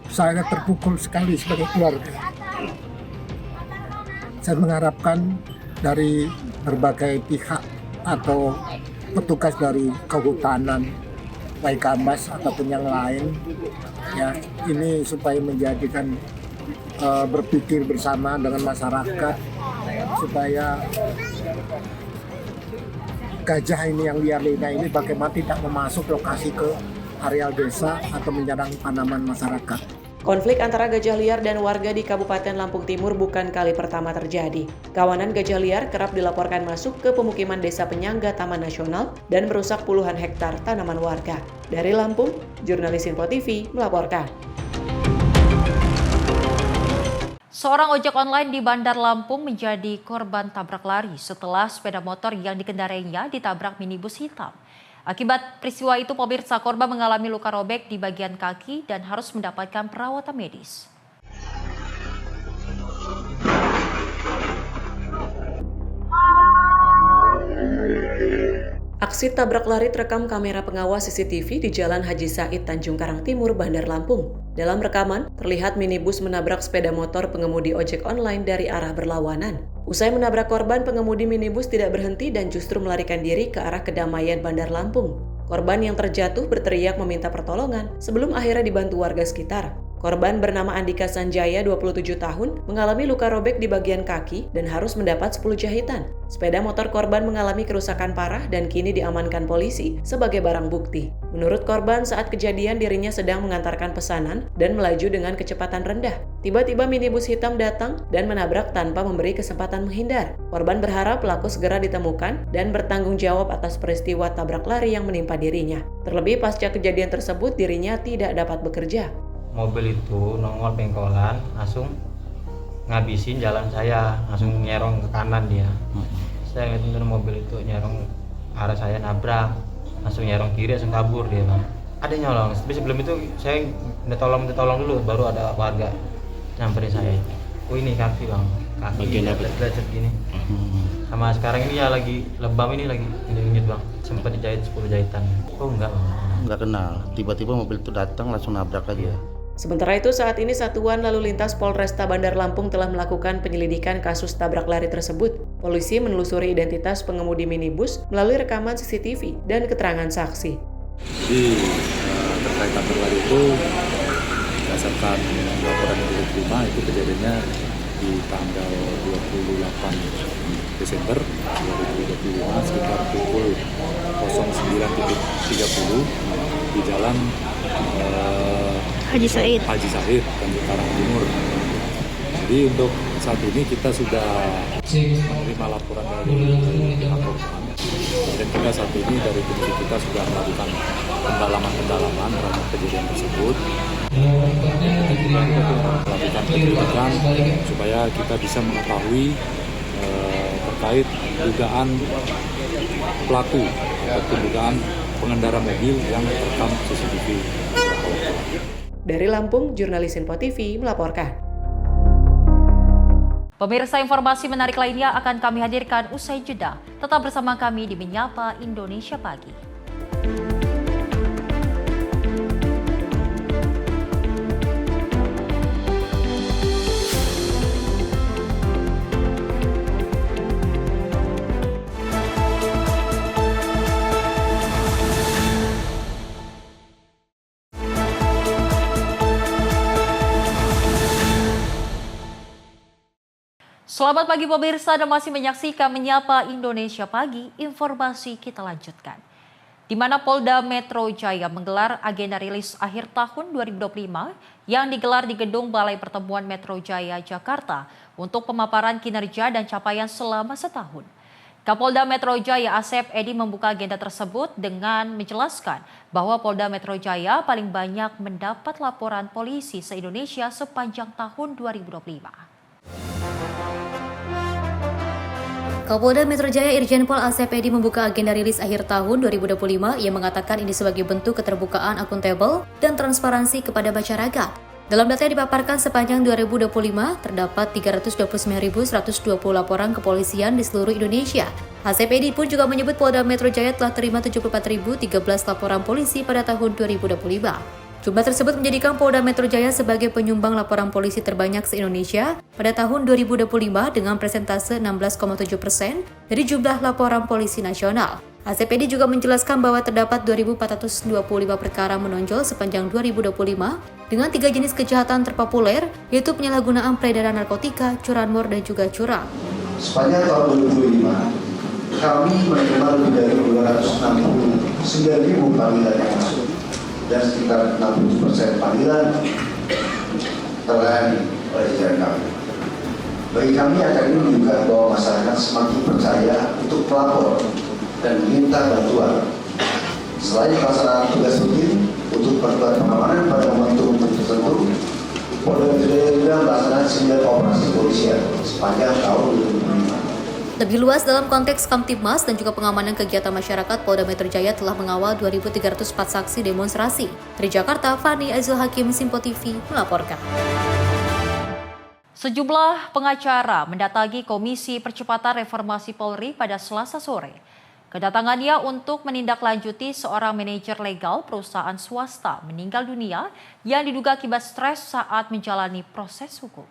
Saya terpukul sekali sebagai keluarga. Saya mengharapkan dari berbagai pihak atau petugas dari kehutanan, baik Kambas ataupun yang lain, ya ini supaya menjadikan berpikir bersama dengan masyarakat supaya gajah ini yang liar lina ini bagaimana tidak memasuk lokasi ke areal desa atau menyerang tanaman masyarakat.
Konflik antara gajah liar dan warga di Kabupaten Lampung Timur bukan kali pertama terjadi. Kawanan gajah liar kerap dilaporkan masuk ke pemukiman desa penyangga Taman Nasional dan merusak puluhan hektar tanaman warga. Dari Lampung, jurnalis Info TV melaporkan.
Seorang ojek online di Bandar Lampung menjadi korban tabrak lari setelah sepeda motor yang dikendarainya ditabrak minibus hitam. Akibat peristiwa itu, pemirsa, korban mengalami luka robek di bagian kaki dan harus mendapatkan perawatan medis.
Aksi tabrak lari terekam kamera pengawas CCTV di Jalan Haji Said, Tanjung Karang Timur, Bandar Lampung. Dalam rekaman, terlihat minibus menabrak sepeda motor pengemudi ojek online dari arah berlawanan. Usai menabrak korban, pengemudi minibus tidak berhenti dan justru melarikan diri ke arah Kedamaian, Bandar Lampung. Korban yang terjatuh berteriak meminta pertolongan sebelum akhirnya dibantu warga sekitar. Korban bernama Andika Sanjaya, 27 tahun, mengalami luka robek di bagian kaki dan harus mendapat 10 jahitan. Sepeda motor korban mengalami kerusakan parah dan kini diamankan polisi sebagai barang bukti. Menurut korban, saat kejadian dirinya sedang mengantarkan pesanan dan melaju dengan kecepatan rendah. Tiba-tiba minibus hitam datang dan menabrak tanpa memberi kesempatan menghindar. Korban berharap pelaku segera ditemukan dan bertanggung jawab atas peristiwa tabrak lari yang menimpa dirinya. Terlebih pasca kejadian tersebut, dirinya tidak dapat bekerja.
Mobil itu nongol pengkolan, langsung ngabisin jalan saya, langsung nyerong ke kanan dia. Saya ngeliatin mobil itu nyerong arah saya, nabrak, langsung nyerong kiri, langsung kabur dia, Bang. Ada nyolong, tapi sebelum itu saya minta tolong dulu, baru ada warga nyamperin saya. Oh ini kaki, Bang, kaki lecet gini. Sama sekarang ini ya lagi lebam, ini lagi nyut, Bang. Sempat dijahit 10 jahitan. Oh enggak, Bang.
Enggak kenal, tiba-tiba mobil itu datang langsung nabrak aja.
Sementara itu, saat ini Satuan Lalu Lintas Polresta Bandar Lampung telah melakukan penyelidikan kasus tabrak lari tersebut. Polisi menelusuri identitas pengemudi minibus melalui rekaman CCTV dan keterangan saksi.
Jadi terkait tabrak lari itu berdasarkan laporan yang diterima, itu kejadiannya di tanggal 28 Desember 2025 sekitar pukul 09.30 di jalan Haji Said, Tanjung Karang Timur. Jadi untuk saat ini kita sudah menerima laporan dari pihak korban dan kita saat ini dari tim kita sudah melakukan pendalaman terhadap kejadian tersebut. Melakukan penyelidikan supaya kita bisa mengetahui terkait dugaan pelaku atau dugaan pengendara mobil yang terekam CCTV.
Dari Lampung, jurnalis Info TV melaporkan.
Pemirsa, informasi menarik lainnya akan kami hadirkan usai jeda. Tetap bersama kami di Menyapa Indonesia Pagi. Selamat pagi pemirsa, dan masih menyaksikan Menyapa Indonesia Pagi. Informasi kita lanjutkan. Di mana Polda Metro Jaya menggelar agenda rilis akhir tahun 2025 yang digelar di Gedung Balai Pertemuan Metro Jaya, Jakarta untuk pemaparan kinerja dan capaian selama setahun. Kapolda Metro Jaya Asep Edi membuka agenda tersebut dengan menjelaskan bahwa Polda Metro Jaya paling banyak mendapat laporan polisi se-Indonesia sepanjang tahun 2025.
Kapolda Metro Jaya Irjen Pol Asep Edi membuka agenda rilis akhir tahun 2025 yang mengatakan ini sebagai bentuk keterbukaan, akuntabel, dan transparansi kepada masyarakat. Dalam data yang dipaparkan sepanjang 2025, terdapat 329.120 laporan kepolisian di seluruh Indonesia. Asep Edi pun juga menyebut Polda Metro Jaya telah terima 74.013 laporan polisi pada tahun 2025. Jumlah tersebut menjadikan Polda Metro Jaya sebagai penyumbang laporan polisi terbanyak se-Indonesia pada tahun 2025 dengan persentase 16,7% dari jumlah laporan polisi nasional. Asep Edi juga menjelaskan bahwa terdapat 2.425 perkara menonjol sepanjang 2025 dengan 3 jenis kejahatan terpopuler, yaitu penyalahgunaan peredaran narkotika, curanmor, dan juga curang.
Sepanjang tahun 2025, kami menerima lebih dari 269.000 panggilan yang masuk dan sekitar 60% panggilan terlayani oleh jajaran kami. Bagi kami akan ini menunjukkan bahwa masyarakat semakin percaya untuk melapor dan meminta bantuan. Selain pelaksanaan tugas rutin untuk bantuan pengamanan pada momentum tertentu, Polda Metro Jaya juga melaksanakan 9 operasi polisian sepanjang tahun 2025.
Lebih luas dalam konteks Kamtibmas dan juga pengamanan kegiatan masyarakat, Polda Metro Jaya telah mengawal 2.304 saksi demonstrasi. Dari Jakarta, Fani Azul Hakim, Simpo TV melaporkan.
Sejumlah pengacara mendatangi Komisi Percepatan Reformasi Polri pada Selasa sore. Kedatangannya untuk menindaklanjuti seorang manajer legal perusahaan swasta meninggal dunia yang diduga akibat stres saat menjalani proses hukum.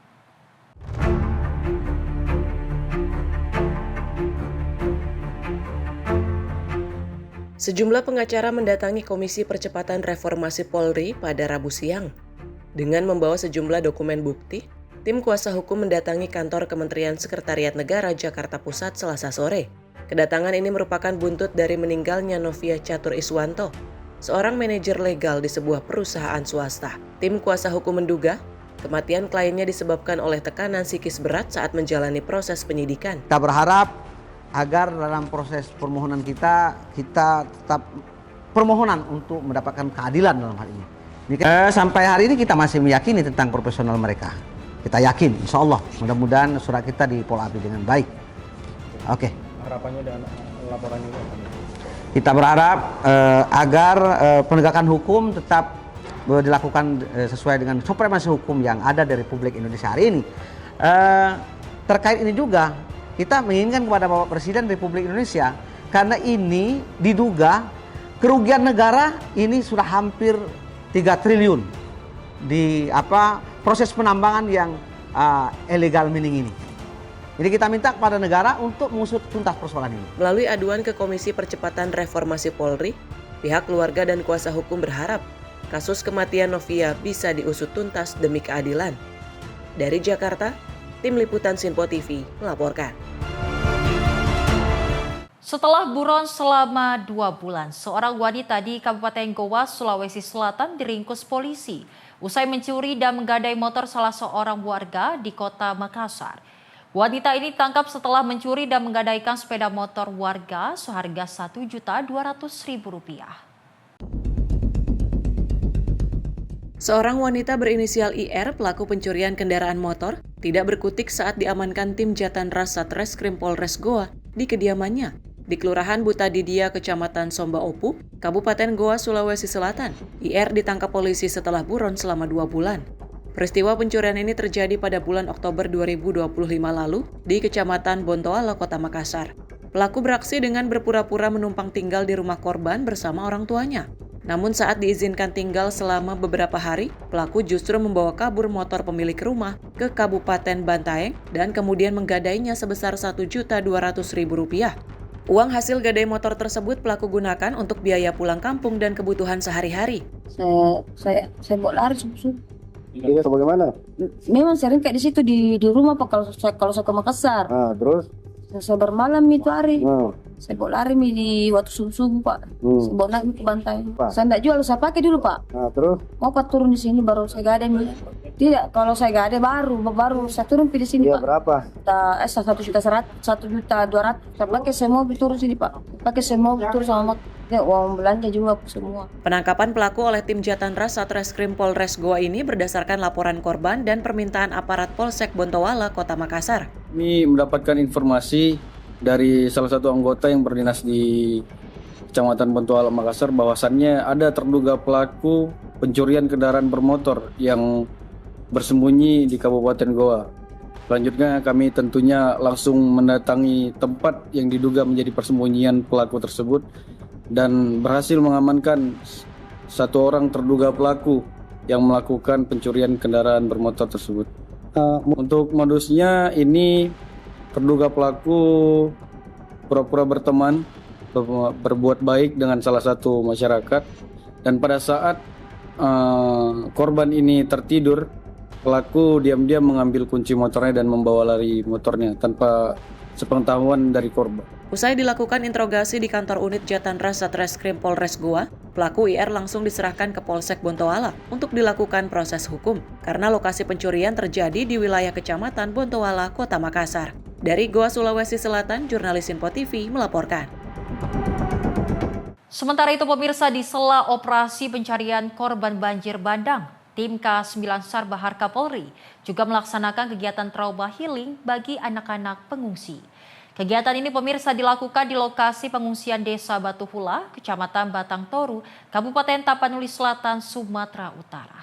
Sejumlah pengacara mendatangi Komisi Percepatan Reformasi Polri pada Rabu siang. Dengan membawa sejumlah dokumen bukti, tim kuasa hukum mendatangi kantor Kementerian Sekretariat Negara Jakarta Pusat Selasa sore. Kedatangan ini merupakan buntut dari meninggalnya Novia Catur Iswanto, seorang manajer legal di sebuah perusahaan swasta. Tim kuasa hukum menduga kematian kliennya disebabkan oleh tekanan psikis berat saat menjalani proses penyidikan.
Kita berharap agar dalam proses permohonan kita tetap permohonan untuk mendapatkan keadilan dalam hal ini. Sampai hari ini kita masih meyakini tentang profesional mereka. Kita yakin, insya Allah, mudah-mudahan surat kita dipolabhi dengan baik. Oke.
Harapannya dan laporan ini apa?
Kita berharap agar penegakan hukum tetap dilakukan sesuai dengan supremasi hukum yang ada di Republik Indonesia hari ini. Terkait ini juga, kita menginginkan kepada Bapak Presiden Republik Indonesia, karena ini diduga kerugian negara ini sudah hampir 3 triliun di proses penambangan yang illegal mining ini. Jadi kita minta kepada negara untuk mengusut tuntas persoalan ini.
Melalui aduan ke Komisi Percepatan Reformasi Polri, pihak keluarga dan kuasa hukum berharap kasus kematian Novia bisa diusut tuntas demi keadilan. Dari Jakarta, Tim Liputan Simpo TV melaporkan.
Setelah buron selama 2 bulan, seorang wanita di Kabupaten Goa, Sulawesi Selatan diringkus polisi usai mencuri dan menggadai motor salah seorang warga di kota Makassar. Wanita ini ditangkap setelah mencuri dan menggadaikan sepeda motor warga seharga Rp1.200.000.
Seorang wanita berinisial IR, pelaku pencurian kendaraan motor, tidak berkutik saat diamankan tim Jatanras Satreskrim Polres Goa di kediamannya di Kelurahan Butadidia, Kecamatan Somba Opu, Kabupaten Goa, Sulawesi Selatan. IR ditangkap polisi setelah buron selama 2 bulan. Peristiwa pencurian ini terjadi pada bulan Oktober 2025 lalu di Kecamatan Bontoala, Kota Makassar. Pelaku beraksi dengan berpura-pura menumpang tinggal di rumah korban bersama orang tuanya. Namun saat diizinkan tinggal selama beberapa hari, pelaku justru membawa kabur motor pemilik rumah ke Kabupaten Bantaeng dan kemudian menggadainya sebesar Rp1.200.000. Uang hasil gadai motor tersebut pelaku gunakan untuk biaya pulang kampung dan kebutuhan sehari-hari.
Saya bawa lari subuh-subuh.
Ini bagaimana?
Memang sering kayak di situ di rumah Pak, kalau saya ke Makassar.
Terus?
Saya bermalam itu hari. Saya bawa lari di waktu subuh-subuh Pak. Saya bawa naik ke bantai. Saya tidak jual, saya pakai dulu Pak.
Terus?
Mau Pak turun di sini baru saya gadai. Tidak, kalau saya gadai baru saya turun di sini Pak.
Berapa?
1.200.000. Saya pakai saya mobil turun sini Pak. Pakai saya mobil turun sama uang belanja juga semua.
Penangkapan pelaku oleh tim Jatanras Satreskrim Polres Goa ini berdasarkan laporan korban dan permintaan aparat Polsek Bontoala, Kota Makassar.
Kami mendapatkan informasi
dari salah satu anggota yang berdinas di Kecamatan Bontoala, Makassar, bahwasannya ada terduga pelaku pencurian kendaraan bermotor yang bersembunyi di Kabupaten Goa. Selanjutnya kami tentunya langsung mendatangi tempat yang diduga menjadi persembunyian pelaku tersebut dan berhasil mengamankan satu orang terduga pelaku yang melakukan pencurian kendaraan bermotor tersebut. Untuk modusnya ini terduga pelaku pura-pura berteman, berbuat baik dengan salah satu masyarakat, dan pada saat korban ini tertidur, pelaku diam-diam mengambil kunci motornya dan membawa lari motornya tanpa sepengetahuan dari korban.
Usai dilakukan interogasi di kantor unit Jatanras Satreskrim Polres Goa, pelaku IR langsung diserahkan ke Polsek Bontoala untuk dilakukan proses hukum karena lokasi pencurian terjadi di wilayah Kecamatan Bontoala, Kota Makassar. Dari Goa, Sulawesi Selatan, jurnalis Info TV melaporkan.
Sementara itu pemirsa, di sela operasi pencarian korban banjir bandang, tim K9 SAR Bahar Kapolri juga melaksanakan kegiatan trauma healing bagi anak-anak pengungsi. Kegiatan ini pemirsa dilakukan di lokasi pengungsian Desa Batu Hula, Kecamatan Batang Toru, Kabupaten Tapanuli Selatan, Sumatera Utara.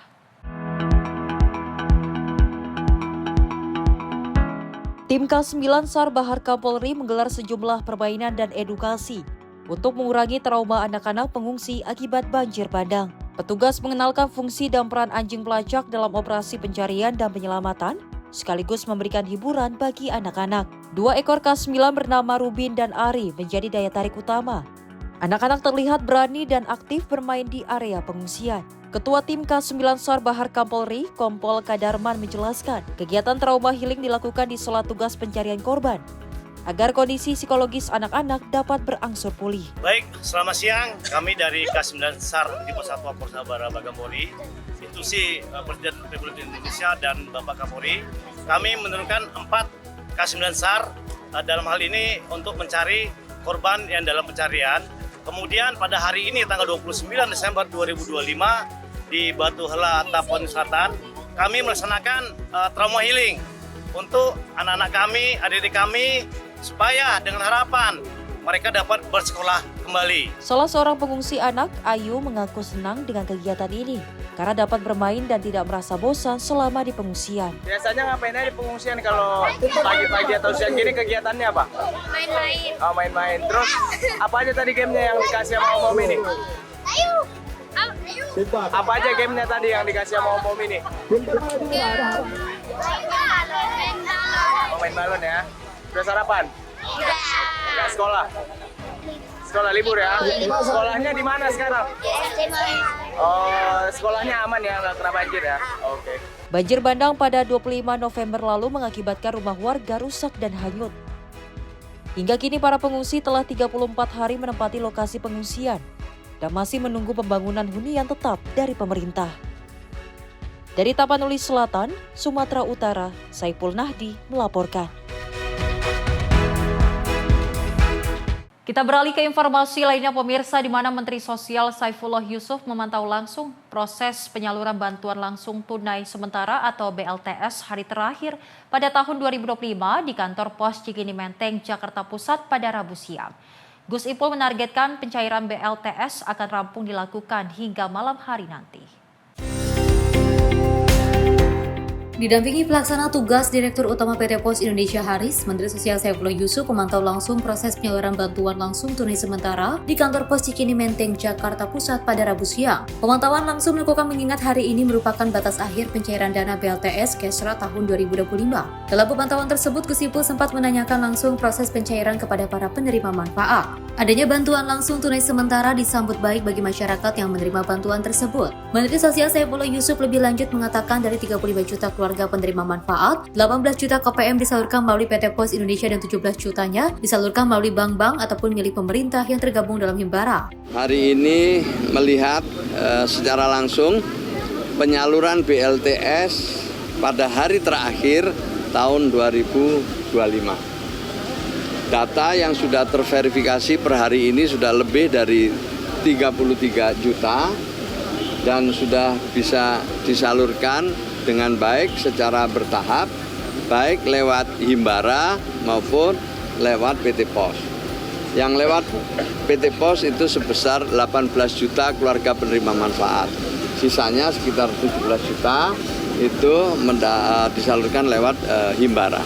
Tim K9 SAR Bahar Kapolri menggelar sejumlah permainan dan edukasi untuk mengurangi trauma anak-anak pengungsi akibat banjir bandang. Petugas mengenalkan fungsi dan peran anjing pelacak dalam operasi pencarian dan penyelamatan, sekaligus memberikan hiburan bagi anak-anak. 2 ekor K9 bernama Rubin dan Ari menjadi daya tarik utama. Anak-anak terlihat berani dan aktif bermain di area pengungsian. Ketua Tim K9 SAR Bahar Kapolri, Kompol Kadarman menjelaskan, kegiatan trauma healing dilakukan di sela tugas pencarian korban, agar kondisi psikologis anak-anak dapat berangsur pulih.
Baik, selamat siang. Kami dari K9 SAR Tipe 1 Polres Bagambori, institusi Presiden Republik Indonesia dan Bapak Kapolri. Kami menurunkan 4 K9 SAR dalam hal ini untuk mencari korban yang dalam pencarian. Kemudian pada hari ini tanggal 29 Desember 2025 di Batu Hela, Tapanuli Selatan, kami melaksanakan trauma healing untuk anak-anak kami, adik-adik kami, supaya dengan harapan mereka dapat bersekolah kembali.
Salah seorang pengungsi anak, Ayu, mengaku senang dengan kegiatan ini karena dapat bermain dan tidak merasa bosan selama di pengungsian.
Biasanya ngapain aja di pengungsian kalau pagi-pagi atau siang gini kegiatannya apa?
Main-main.
Oh, main-main. Terus apa aja tadi gamenya yang dikasih sama Om ini?
Ayo.
Apa aja gamenya tadi yang dikasih sama Om ini? Main balon ya. Udah sarapan? Udah sekolah? Sekolah libur ya? Sekolahnya di mana sekarang? Oh, sekolahnya aman ya, nggak kena banjir ya? Oke.
Banjir bandang pada 25 November lalu mengakibatkan rumah warga rusak dan hanyut. Hingga kini para pengungsi telah 34 hari menempati lokasi pengungsian dan masih menunggu pembangunan hunian tetap dari pemerintah. Dari Tapanuli Selatan, Sumatera Utara, Saiful Nahdi melaporkan. Kita beralih ke informasi lainnya pemirsa, di mana Menteri Sosial Saifullah Yusuf memantau langsung proses penyaluran bantuan langsung tunai sementara atau BLTS hari terakhir pada tahun 2025 di kantor Pos Cikini Menteng, Jakarta Pusat pada Rabu siang. Gus Ipul menargetkan pencairan BLTS akan rampung dilakukan hingga malam hari nanti.
Didampingi pelaksana tugas Direktur Utama PT Pos Indonesia Haris, Menteri Sosial Saifullah Yusuf memantau langsung proses penyaluran bantuan langsung tunai sementara di kantor Pos Cikini Menteng, Jakarta Pusat pada Rabu siang. Pemantauan langsung dilakukan mengingat hari ini merupakan batas akhir pencairan dana BLTS Kesra tahun 2025. Dalam pemantauan tersebut, Gus Ipul sempat menanyakan langsung proses pencairan kepada para penerima manfaat. Adanya bantuan langsung tunai sementara disambut baik bagi masyarakat yang menerima bantuan tersebut. Menteri Sosial Saifullah Yusuf lebih lanjut mengatakan dari 35 juta keluarga penerima manfaat, 18 juta KPM disalurkan melalui PT Pos Indonesia dan 17 jutanya disalurkan melalui bank-bank ataupun milik pemerintah yang tergabung dalam Himbara.
Hari ini melihat secara langsung penyaluran BLTS pada hari terakhir tahun 2025. Data yang sudah terverifikasi per hari ini sudah lebih dari 33 juta dan sudah bisa disalurkan dengan baik secara bertahap, baik lewat Himbara maupun lewat PT POS. Yang lewat PT POS itu sebesar 18 juta keluarga penerima manfaat. Sisanya sekitar 17 juta itu disalurkan lewat Himbara.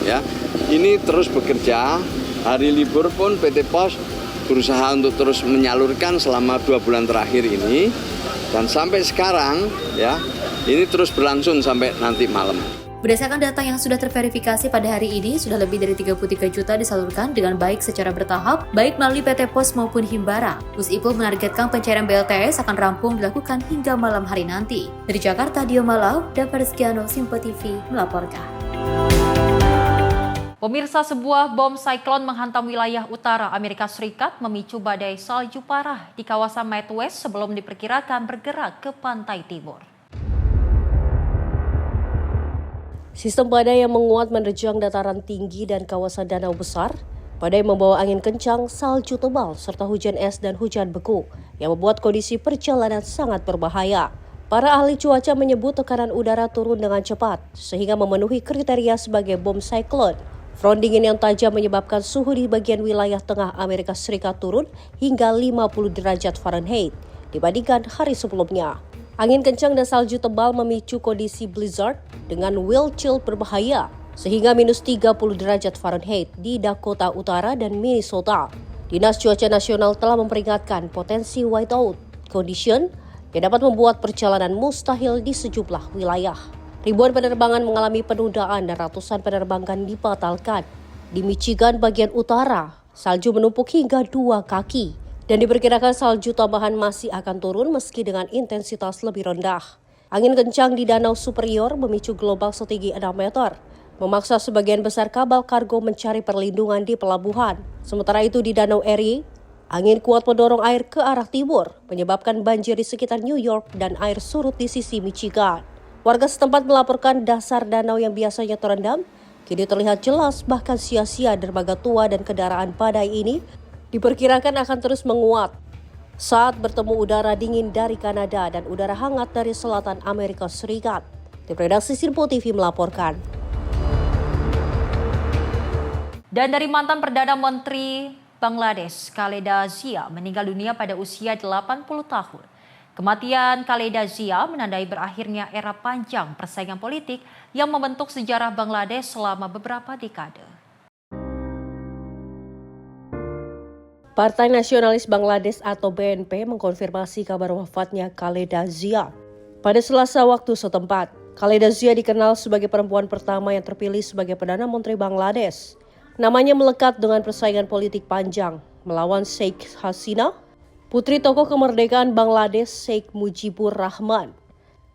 Ya, ini terus bekerja. Hari libur pun PT POS berusaha untuk terus menyalurkan selama 2 bulan terakhir ini, dan sampai sekarang ya ini terus berlangsung sampai nanti malam.
Berdasarkan data yang sudah terverifikasi pada hari ini, sudah lebih dari 33 juta disalurkan dengan baik secara bertahap, baik melalui PT POS maupun Himbara. Gus Ipul menargetkan pencairan BLTS akan rampung dilakukan hingga malam hari nanti. Dari Jakarta, Dio Malau dan Rizkiano, Simpo TV melaporkan.
Pemirsa, sebuah bom siklon menghantam wilayah utara Amerika Serikat memicu badai salju parah di kawasan Midwest sebelum diperkirakan bergerak ke pantai timur.
Sistem badai yang menguat menerjang dataran tinggi dan kawasan danau besar. Badai membawa angin kencang, salju tebal, serta hujan es dan hujan beku yang membuat kondisi perjalanan sangat berbahaya. Para ahli cuaca menyebut tekanan udara turun dengan cepat sehingga memenuhi kriteria sebagai bom siklon. Front dingin yang tajam menyebabkan suhu di bagian wilayah tengah Amerika Serikat turun hingga 50 derajat Fahrenheit dibandingkan hari sebelumnya. Angin kencang dan salju tebal memicu kondisi blizzard dengan wind chill berbahaya sehingga minus 30 derajat Fahrenheit di Dakota Utara dan Minnesota. Dinas Cuaca Nasional telah memperingatkan potensi whiteout condition yang dapat membuat perjalanan mustahil di sejumlah wilayah. Ribuan penerbangan mengalami penundaan dan ratusan penerbangan dibatalkan. Di Michigan bagian utara, salju menumpuk hingga 2 kaki dan diperkirakan salju tambahan masih akan turun meski dengan intensitas lebih rendah. Angin kencang di Danau Superior memicu gelombang setinggi 6 meter, memaksa sebagian besar kapal kargo mencari perlindungan di pelabuhan. Sementara itu di Danau Erie, angin kuat mendorong air ke arah timur, menyebabkan banjir di sekitar New York dan air surut di sisi Michigan. Warga setempat melaporkan dasar danau yang biasanya terendam kini terlihat jelas, bahkan sia-sia dermaga tua dan kendaraan badai ini diperkirakan akan terus menguat saat bertemu udara dingin dari Kanada dan udara hangat dari selatan Amerika Serikat. Tim redaksi Simpo TV melaporkan.
Dan dari mantan Perdana Menteri Bangladesh, Khaleda Zia meninggal dunia pada usia 80 tahun. Kematian Khaleda Zia menandai berakhirnya era panjang persaingan politik yang membentuk sejarah Bangladesh selama beberapa dekade.
Partai Nasionalis Bangladesh atau BNP mengkonfirmasi kabar wafatnya Khaleda Zia. Pada Selasa waktu setempat, Khaleda Zia dikenal sebagai perempuan pertama yang terpilih sebagai Perdana Menteri Bangladesh. Namanya melekat dengan persaingan politik panjang melawan Sheikh Hasina, putri tokoh kemerdekaan Bangladesh Sheikh Mujibur Rahman.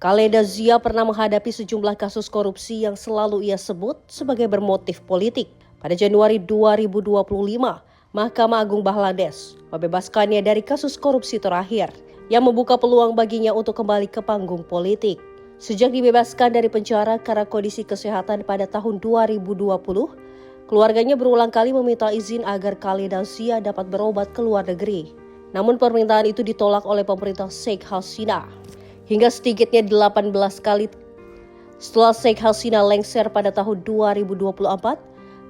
Khaleda Zia pernah menghadapi sejumlah kasus korupsi yang selalu ia sebut sebagai bermotif politik. Pada Januari 2025, Mahkamah Agung Bangladesh membebaskannya dari kasus korupsi terakhir yang membuka peluang baginya untuk kembali ke panggung politik. Sejak dibebaskan dari penjara karena kondisi kesehatan pada tahun 2020, keluarganya berulang kali meminta izin agar Khaleda Zia dapat berobat ke luar negeri. Namun permintaan itu ditolak oleh pemerintah Sheikh Hasina. Hingga sedikitnya 18 kali setelah Sheikh Hasina lengser pada tahun 2024,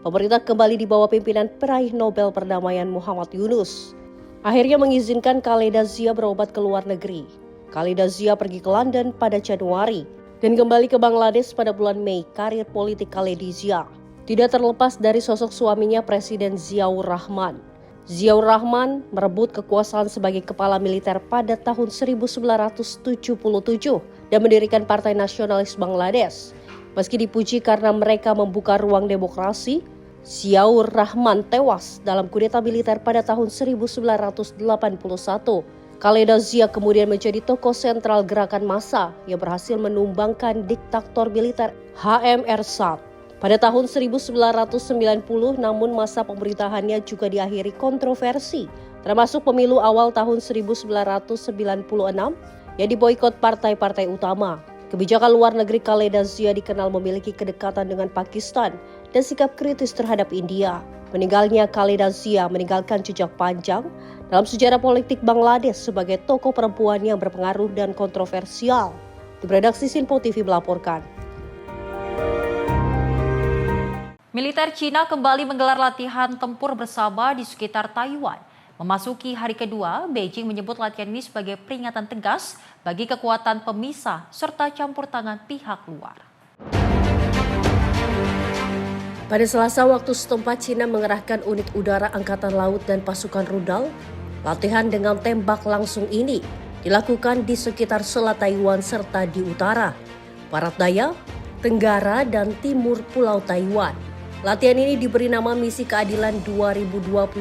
pemerintah kembali di bawah pimpinan peraih Nobel Perdamaian Muhammad Yunus akhirnya mengizinkan Khaleda Zia berobat ke luar negeri. Khaleda Zia pergi ke London pada Januari dan kembali ke Bangladesh pada bulan Mei. Karir politik Khaleda Zia tidak terlepas dari sosok suaminya Presiden Ziaur Rahman. Ziaur Rahman merebut kekuasaan sebagai kepala militer pada tahun 1977 dan mendirikan Partai Nasionalis Bangladesh. Meski dipuji karena mereka membuka ruang demokrasi, Ziaur Rahman tewas dalam kudeta militer pada tahun 1981. Khaleda Zia kemudian menjadi tokoh sentral gerakan massa yang berhasil menumbangkan diktator militer H.M. Ershad. Pada tahun 1990, namun masa pemerintahannya juga diakhiri kontroversi, termasuk pemilu awal tahun 1996 yang diboikot partai-partai utama. Kebijakan luar negeri Khaleda Zia dikenal memiliki kedekatan dengan Pakistan dan sikap kritis terhadap India. Meninggalnya Khaleda Zia meninggalkan jejak panjang dalam sejarah politik Bangladesh sebagai tokoh perempuan yang berpengaruh dan kontroversial. Tim redaksi Simpo TV melaporkan.
Militer Cina kembali menggelar latihan tempur bersama di sekitar Taiwan. Memasuki hari kedua, Beijing menyebut latihan ini sebagai peringatan tegas bagi kekuatan pemisah serta campur tangan pihak luar.
Pada Selasa waktu setempat, Cina mengerahkan unit udara Angkatan Laut dan pasukan rudal. Latihan dengan tembak langsung ini dilakukan di sekitar Selat Taiwan serta di utara, barat daya, tenggara, dan timur Pulau Taiwan. Latihan ini diberi nama Misi Keadilan 2025.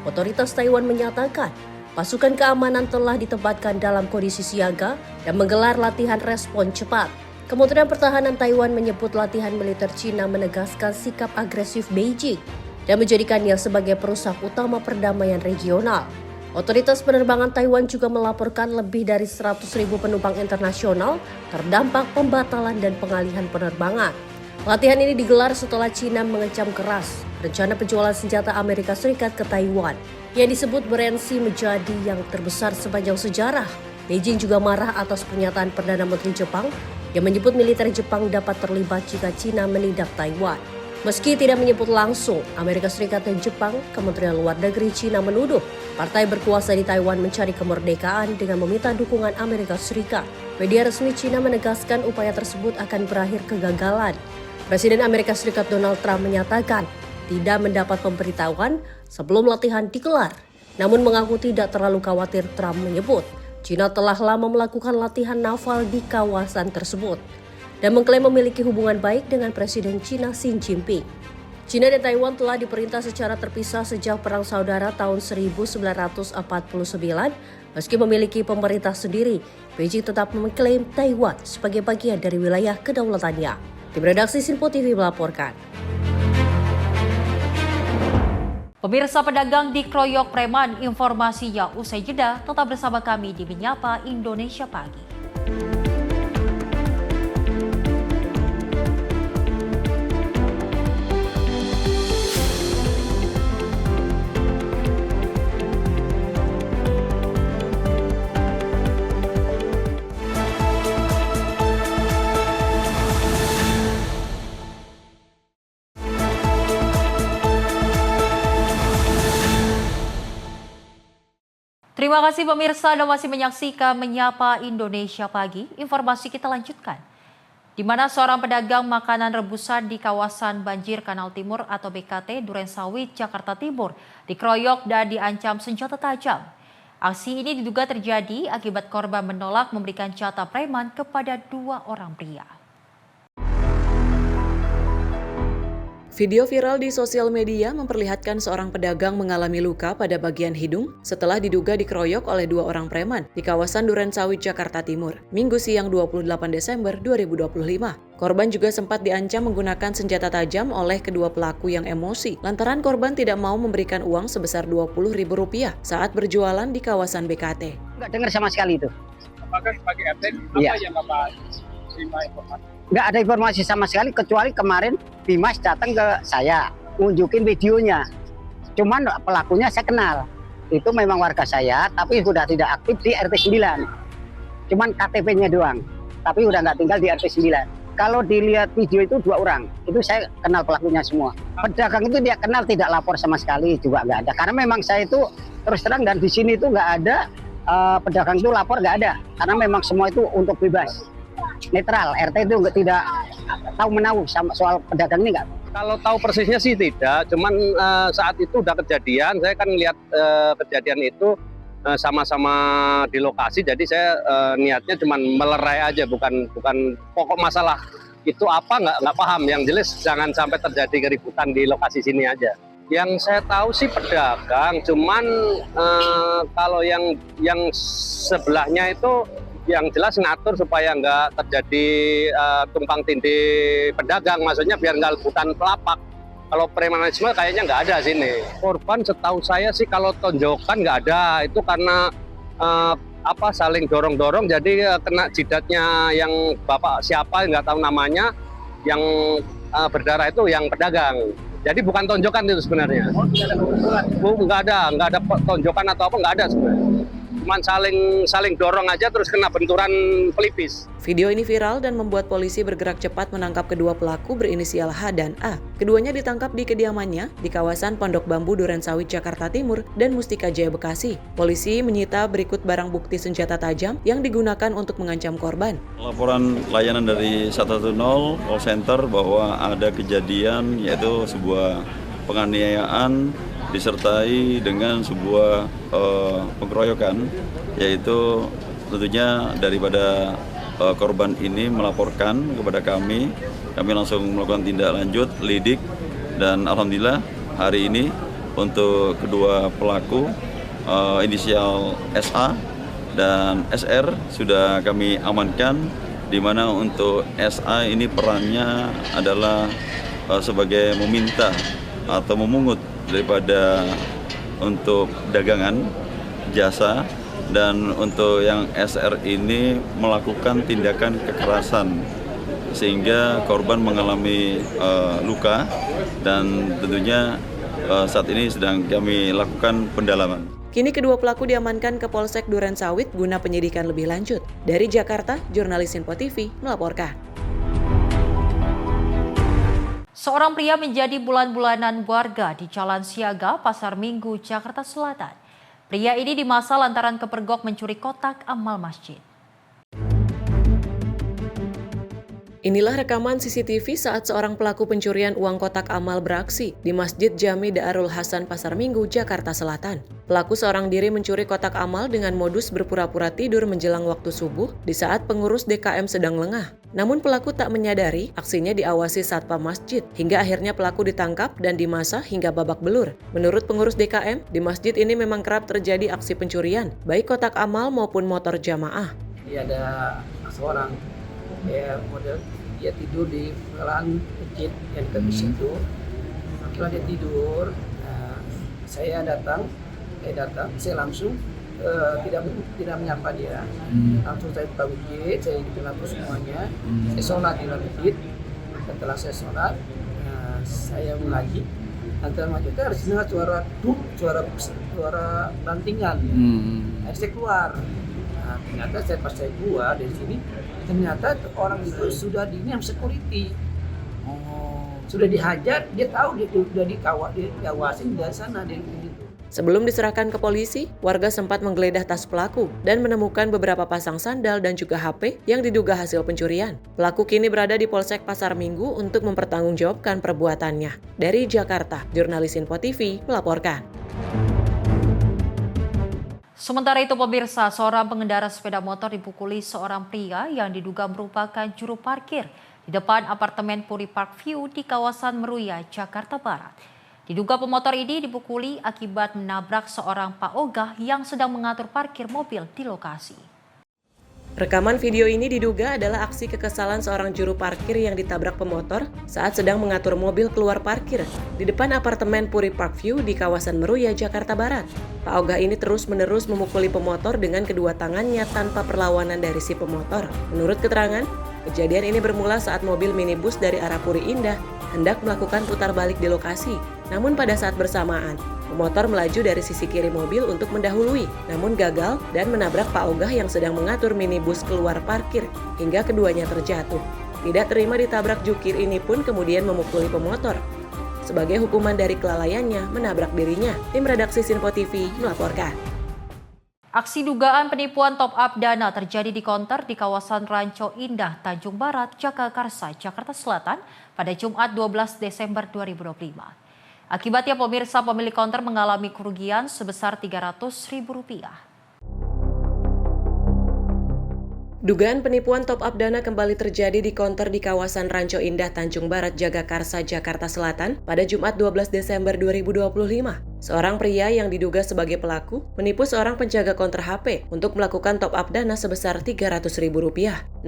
Otoritas Taiwan menyatakan pasukan keamanan telah ditempatkan dalam kondisi siaga dan menggelar latihan respon cepat. Kementerian Pertahanan Taiwan menyebut latihan militer Cina menegaskan sikap agresif Beijing dan menjadikannya sebagai perusak utama perdamaian regional. Otoritas penerbangan Taiwan juga melaporkan lebih dari 100.000 penumpang internasional terdampak pembatalan dan pengalihan penerbangan. Latihan ini digelar setelah Cina mengecam keras rencana penjualan senjata Amerika Serikat ke Taiwan yang disebut berensi menjadi yang terbesar sepanjang sejarah. Beijing juga marah atas pernyataan Perdana Menteri Jepang yang menyebut militer Jepang dapat terlibat jika Cina menindak Taiwan. Meski tidak menyebut langsung Amerika Serikat dan Jepang, Kementerian Luar Negeri Cina menuduh partai berkuasa di Taiwan mencari kemerdekaan dengan meminta dukungan Amerika Serikat. Media resmi Cina menegaskan upaya tersebut akan berakhir kegagalan. Presiden Amerika Serikat Donald Trump menyatakan tidak mendapat pemberitahuan sebelum latihan digelar. Namun mengaku tidak terlalu khawatir. Trump menyebut Cina telah lama melakukan latihan naval di kawasan tersebut dan mengklaim memiliki hubungan baik dengan Presiden Cina Xi Jinping. Cina dan Taiwan telah diperintah secara terpisah sejak Perang Saudara tahun 1949. Meski memiliki pemerintah sendiri, Beijing tetap mengklaim Taiwan sebagai bagian dari wilayah kedaulatannya. Tim redaksi Sinpo TV melaporkan.
Pemirsa, pedagang dikeroyok preman, informasinya usai jeda. Tetap bersama kami di Menyapa Indonesia Pagi. Terima kasih pemirsa Anda masih menyaksikan Menyapa Indonesia Pagi. Informasi kita lanjutkan. Di mana seorang pedagang makanan rebusan di kawasan Banjir Kanal Timur atau BKT Durensawit, Jakarta Timur dikeroyok dan diancam senjata tajam. Aksi ini diduga terjadi akibat korban menolak memberikan jatah preman kepada 2 orang pria.
Video viral di sosial media memperlihatkan seorang pedagang mengalami luka pada bagian hidung setelah diduga dikeroyok oleh 2 orang preman di kawasan Durensawit, Jakarta Timur, Minggu siang 28 Desember 2025. Korban juga sempat diancam menggunakan senjata tajam oleh kedua pelaku yang emosi lantaran korban tidak mau memberikan uang sebesar Rp20.000 saat berjualan di kawasan BKT.
Nggak dengar sama sekali itu.
Apakah sebagai RT
Ya.
yang Bapak terima informasi?
Nggak ada informasi sama sekali kecuali kemarin Bimas datang ke saya nunjukin videonya. Cuman pelakunya saya kenal. Itu memang warga saya tapi sudah tidak aktif di RT 9. Cuman KTP-nya doang. Tapi udah nggak tinggal di RT 9. Kalau dilihat video itu 2 orang, itu saya kenal pelakunya semua. Pedagang itu dia kenal, tidak lapor sama sekali juga nggak ada. Karena memang saya itu terus terang dan di sini itu nggak ada pedagang itu lapor, nggak ada. Karena memang semua itu untuk bebas. Netral, RT itu tidak tahu-menahu soal pedagang ini nggak?
Kalau tahu persisnya sih tidak, cuman saat itu udah kejadian, saya kan lihat kejadian itu sama-sama di lokasi, jadi saya niatnya cuman melerai aja, bukan pokok masalah itu apa nggak paham. Yang jelas jangan sampai terjadi keributan di lokasi sini aja. Yang saya tahu sih pedagang, cuman kalau yang sebelahnya itu yang jelas ngatur supaya nggak terjadi tumpang tindih pedagang, maksudnya biar nggak rebutan pelapak. Kalau premanisme kayaknya nggak ada sini. Korban setahu saya sih kalau tonjokan nggak ada, itu karena saling dorong-dorong, jadi kena jidatnya yang bapak siapa nggak tahu namanya, yang berdarah itu yang pedagang. Jadi bukan tonjokan itu sebenarnya. Nggak ada tonjokan atau apa, nggak ada sebenarnya. Cuman saling dorong aja terus kena benturan pelipis.
Video ini viral dan membuat polisi bergerak cepat menangkap kedua pelaku berinisial H dan A. Keduanya ditangkap di kediamannya di kawasan Pondok Bambu Durensawit, Jakarta Timur dan Mustika Jaya, Bekasi. Polisi menyita berikut barang bukti senjata tajam yang digunakan untuk mengancam korban.
Laporan layanan dari 110 call center bahwa ada kejadian yaitu sebuah penganiayaan disertai dengan sebuah pengeroyokan, yaitu tentunya daripada korban ini melaporkan kepada kami langsung melakukan tindak lanjut, lidik, dan alhamdulillah hari ini untuk kedua pelaku inisial SA dan SR sudah kami amankan, di mana untuk SA ini perannya adalah sebagai meminta atau memungut daripada untuk dagangan jasa, dan untuk yang SR ini melakukan tindakan kekerasan sehingga korban mengalami luka, dan tentunya saat ini sedang kami lakukan pendalaman.
Kini kedua pelaku diamankan ke Polsek Durensawit guna penyidikan lebih lanjut. Dari Jakarta, jurnalis Info TV melaporkan.
Seorang pria menjadi bulan-bulanan warga di Jalan Siaga, Pasar Minggu, Jakarta Selatan. Pria ini dimasa lantaran kepergok mencuri kotak amal masjid. Inilah rekaman CCTV saat seorang pelaku pencurian uang kotak amal beraksi di Masjid Jami Daarul Hasan Pasar Minggu, Jakarta Selatan. Pelaku seorang diri mencuri kotak amal dengan modus berpura-pura tidur menjelang waktu subuh di saat pengurus DKM sedang lengah. Namun pelaku tak menyadari aksinya diawasi satpam masjid, hingga akhirnya pelaku ditangkap dan dimasa hingga babak belur. Menurut pengurus DKM, di masjid ini memang kerap terjadi aksi pencurian, baik kotak amal maupun motor jamaah.
Ada seorang model dia tidur di penggalan masjid yang dekat di situ. Setelah dia tidur, saya datang, saya langsung tidak menyapa dia. Langsung saya buka masjid, saya hidupkan lampu semuanya. Saya sholat di dalam masjid. Setelah saya sholat, saya mengaji. Antara masjid itu harus dengar suara duk, suara bantingan. Saya keluar. Ternyata pas saya keluar dari sini, ternyata orang itu sudah security. Sudah dihajar, dia tahu dia sudah dikawasin dari sana dari itu.
Sebelum diserahkan ke polisi, warga sempat menggeledah tas pelaku dan menemukan beberapa pasang sandal dan juga HP yang diduga hasil pencurian. Pelaku kini berada di Polsek Pasar Minggu untuk mempertanggungjawabkan perbuatannya. Dari Jakarta, jurnalis Info TV melaporkan.
Sementara itu pemirsa, seorang pengendara sepeda motor dipukuli seorang pria yang diduga merupakan juru parkir di depan apartemen Puri Park View di kawasan Meruya, Jakarta Barat. Diduga pemotor ini dipukuli akibat menabrak seorang Pak Ogah yang sedang mengatur parkir mobil di lokasi.
Rekaman video ini diduga adalah aksi kekesalan seorang juru parkir yang ditabrak pemotor saat sedang mengatur mobil keluar parkir di depan apartemen Puri Park View di kawasan Meruya, Jakarta Barat. Pak Ogah ini terus-menerus memukuli pemotor dengan kedua tangannya tanpa perlawanan dari si pemotor. Menurut keterangan, kejadian ini bermula saat mobil minibus dari arah Puri Indah hendak melakukan putar balik di lokasi. Namun pada saat bersamaan, pemotor melaju dari sisi kiri mobil untuk mendahului, namun gagal dan menabrak Pak Ogah yang sedang mengatur minibus keluar parkir hingga keduanya terjatuh. Tidak terima ditabrak jukir ini pun kemudian memukuli pemotor. Sebagai hukuman dari kelalaiannya menabrak dirinya, tim redaksi Info TV melaporkan.
Aksi dugaan penipuan top up dana terjadi di konter di kawasan Ranco Indah, Tanjung Barat, Jagakarsa, Jakarta Selatan pada Jumat 12 Desember 2025. Akibatnya pemirsa, pemilik konter mengalami kerugian sebesar Rp300.000.
Dugaan penipuan top up dana kembali terjadi di konter di kawasan Ranco Indah, Tanjung Barat, Jagakarsa, Jakarta Selatan pada Jumat 12 Desember 2025. Seorang pria yang diduga sebagai pelaku menipu seorang penjaga konter HP untuk melakukan top up dana sebesar Rp300.000.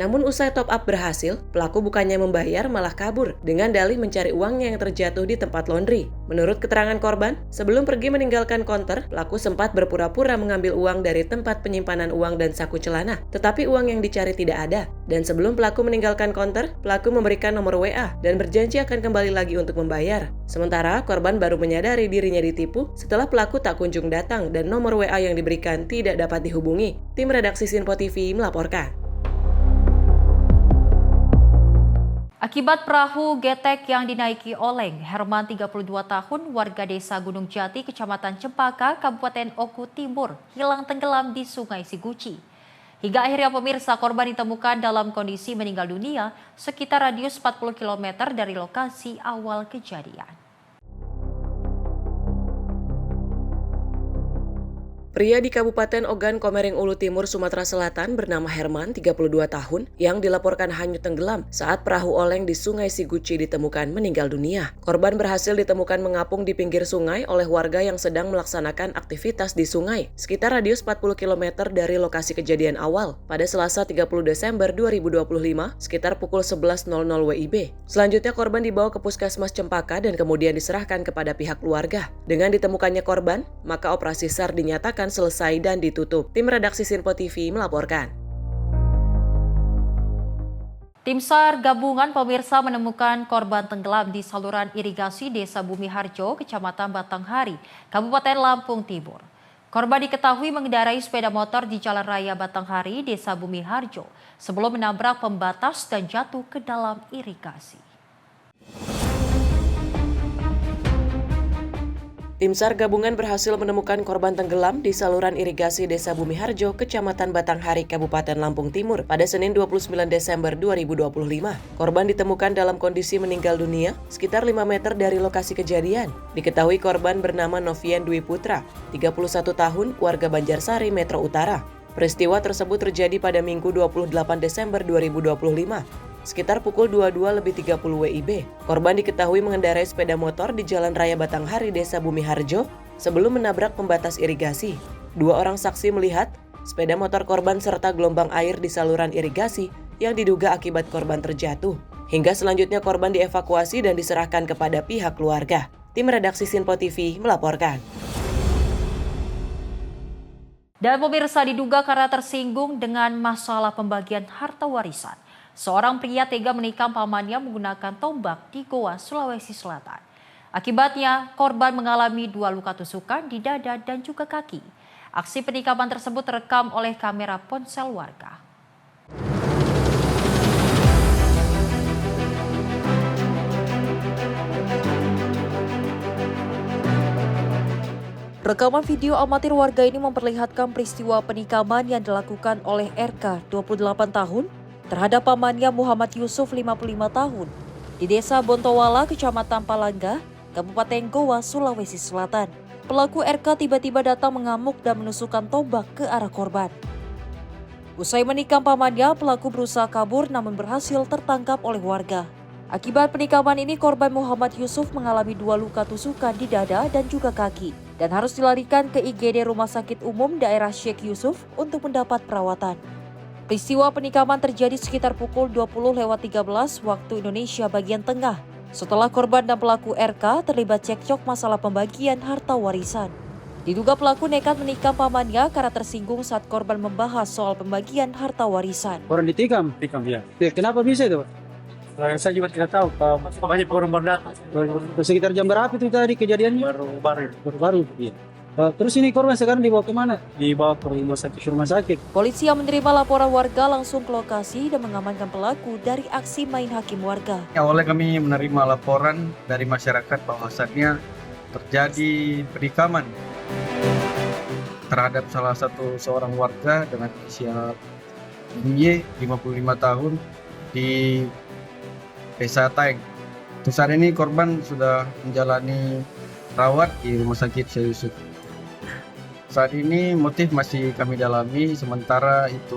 Namun usai top up berhasil, pelaku bukannya membayar malah kabur dengan dalih mencari uangnya yang terjatuh di tempat laundry. Menurut keterangan korban, sebelum pergi meninggalkan konter, pelaku sempat berpura-pura mengambil uang dari tempat penyimpanan uang dan saku celana, tetapi uang yang dicari tidak ada. Dan sebelum pelaku meninggalkan konter, pelaku memberikan nomor WA dan berjanji akan kembali lagi untuk membayar. Sementara korban baru menyadari dirinya ditipu setelah pelaku tak kunjung datang dan nomor WA yang diberikan tidak dapat dihubungi. Tim redaksi Sinpo TV melaporkan.
Akibat perahu getek yang dinaiki oleng, Herman 32 tahun warga desa Gunung Jati, Kecamatan Cempaka, Kabupaten Oku Timur, hilang tenggelam di Sungai Siguci. Hingga akhirnya pemirsa, korban ditemukan dalam kondisi meninggal dunia sekitar radius 40 km dari lokasi awal kejadian.
Pria di Kabupaten Ogan Komering Ulu Timur, Sumatera Selatan bernama Herman, 32 tahun, yang dilaporkan hanyut tenggelam saat perahu oleng di Sungai Siguci ditemukan meninggal dunia. Korban berhasil ditemukan mengapung di pinggir sungai oleh warga yang sedang melaksanakan aktivitas di sungai, sekitar radius 40 km dari lokasi kejadian awal, pada Selasa 30 Desember 2025, sekitar pukul 11.00 WIB. Selanjutnya korban dibawa ke Puskesmas Cempaka dan kemudian diserahkan kepada pihak keluarga. Dengan ditemukannya korban, maka operasi SAR dinyatakan selesai dan ditutup. Tim redaksi Sinpo TV melaporkan.
Tim SAR gabungan pemirsa menemukan korban tenggelam di saluran irigasi Desa Bumi Harjo, Kecamatan Batanghari, Kabupaten Lampung Timur. Korban diketahui mengendarai sepeda motor di Jalan Raya Batanghari, Desa Bumi Harjo, sebelum menabrak pembatas dan jatuh ke dalam irigasi.
Tim SAR gabungan berhasil menemukan korban tenggelam di saluran irigasi Desa Bumi Harjo, Kecamatan Batanghari, Kabupaten Lampung Timur pada Senin 29 Desember 2025. Korban ditemukan dalam kondisi meninggal dunia sekitar 5 meter dari lokasi kejadian. Diketahui korban bernama Novian Dwi Putra, 31 tahun, warga Banjarsari, Metro Utara. Peristiwa tersebut terjadi pada Minggu 28 Desember 2025. Sekitar pukul 22.30 WIB, korban diketahui mengendarai sepeda motor di Jalan Raya Batanghari, Desa Bumi Harjo, sebelum menabrak pembatas irigasi. 2 orang saksi melihat sepeda motor korban serta gelombang air di saluran irigasi yang diduga akibat korban terjatuh. Hingga selanjutnya korban dievakuasi dan diserahkan kepada pihak keluarga. Tim redaksi Sinpo TV melaporkan.
Dan pemirsa, diduga karena tersinggung dengan masalah pembagian harta warisan, seorang pria tega menikam pamannya menggunakan tombak di Goa, Sulawesi Selatan. Akibatnya, korban mengalami 2 luka tusukan di dada dan juga kaki. Aksi penikaman tersebut terekam oleh kamera ponsel warga. Rekaman video amatir warga ini memperlihatkan peristiwa penikaman yang dilakukan oleh RK, 28 tahun, terhadap pamannya Muhammad Yusuf, 55 tahun, di Desa Bontowala, Kecamatan Palangga, Kabupaten Goa, Sulawesi Selatan. Pelaku RK tiba-tiba datang mengamuk dan menusukkan tombak ke arah korban. Usai menikam pamannya, pelaku berusaha kabur namun berhasil tertangkap oleh warga. Akibat penikaman ini, korban Muhammad Yusuf mengalami 2 luka tusukan di dada dan juga kaki dan harus dilarikan ke IGD Rumah Sakit Umum Daerah Sheikh Yusuf untuk mendapat perawatan. Peristiwa penikaman terjadi sekitar pukul 20.13 waktu Indonesia bagian tengah. Setelah korban dan pelaku RK terlibat cekcok masalah pembagian harta warisan. Diduga pelaku nekat menikam pamannya karena tersinggung saat korban membahas soal pembagian harta warisan.
Orang ditikam? Tikam, ya. Kenapa bisa itu, Pak? Saya juga tidak tahu. Banyak orang berdatang. Sekitar jam berapa itu tadi kejadiannya? Baru. Iya. Terus ini korban sekarang dibawa kemana? Dibawa ke rumah sakit.
Polisi yang menerima laporan warga langsung ke lokasi dan mengamankan pelaku dari aksi main hakim warga.
Awalnya kami menerima laporan dari masyarakat bahwasannya terjadi penikaman terhadap salah satu seorang warga dengan usia Y, 55 tahun di Desa Taeng. Saat ini korban sudah menjalani rawat di Rumah Sakit Sheikh Yusuf. Saat ini motif masih kami dalami, sementara itu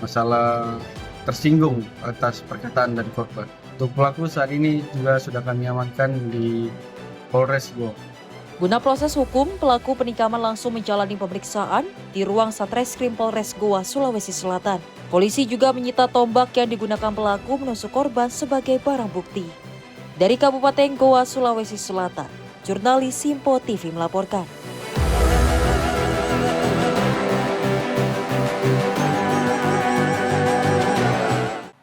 masalah tersinggung atas perkataan dari korban. Untuk pelaku saat ini juga sudah kami amankan di Polres Goa.
Guna proses hukum, pelaku penikaman langsung menjalani pemeriksaan di ruang Satreskrim Polres Goa, Sulawesi Selatan. Polisi juga menyita tombak yang digunakan pelaku menusuk korban sebagai barang bukti. Dari Kabupaten Goa, Sulawesi Selatan, jurnalis Sinpo TV melaporkan.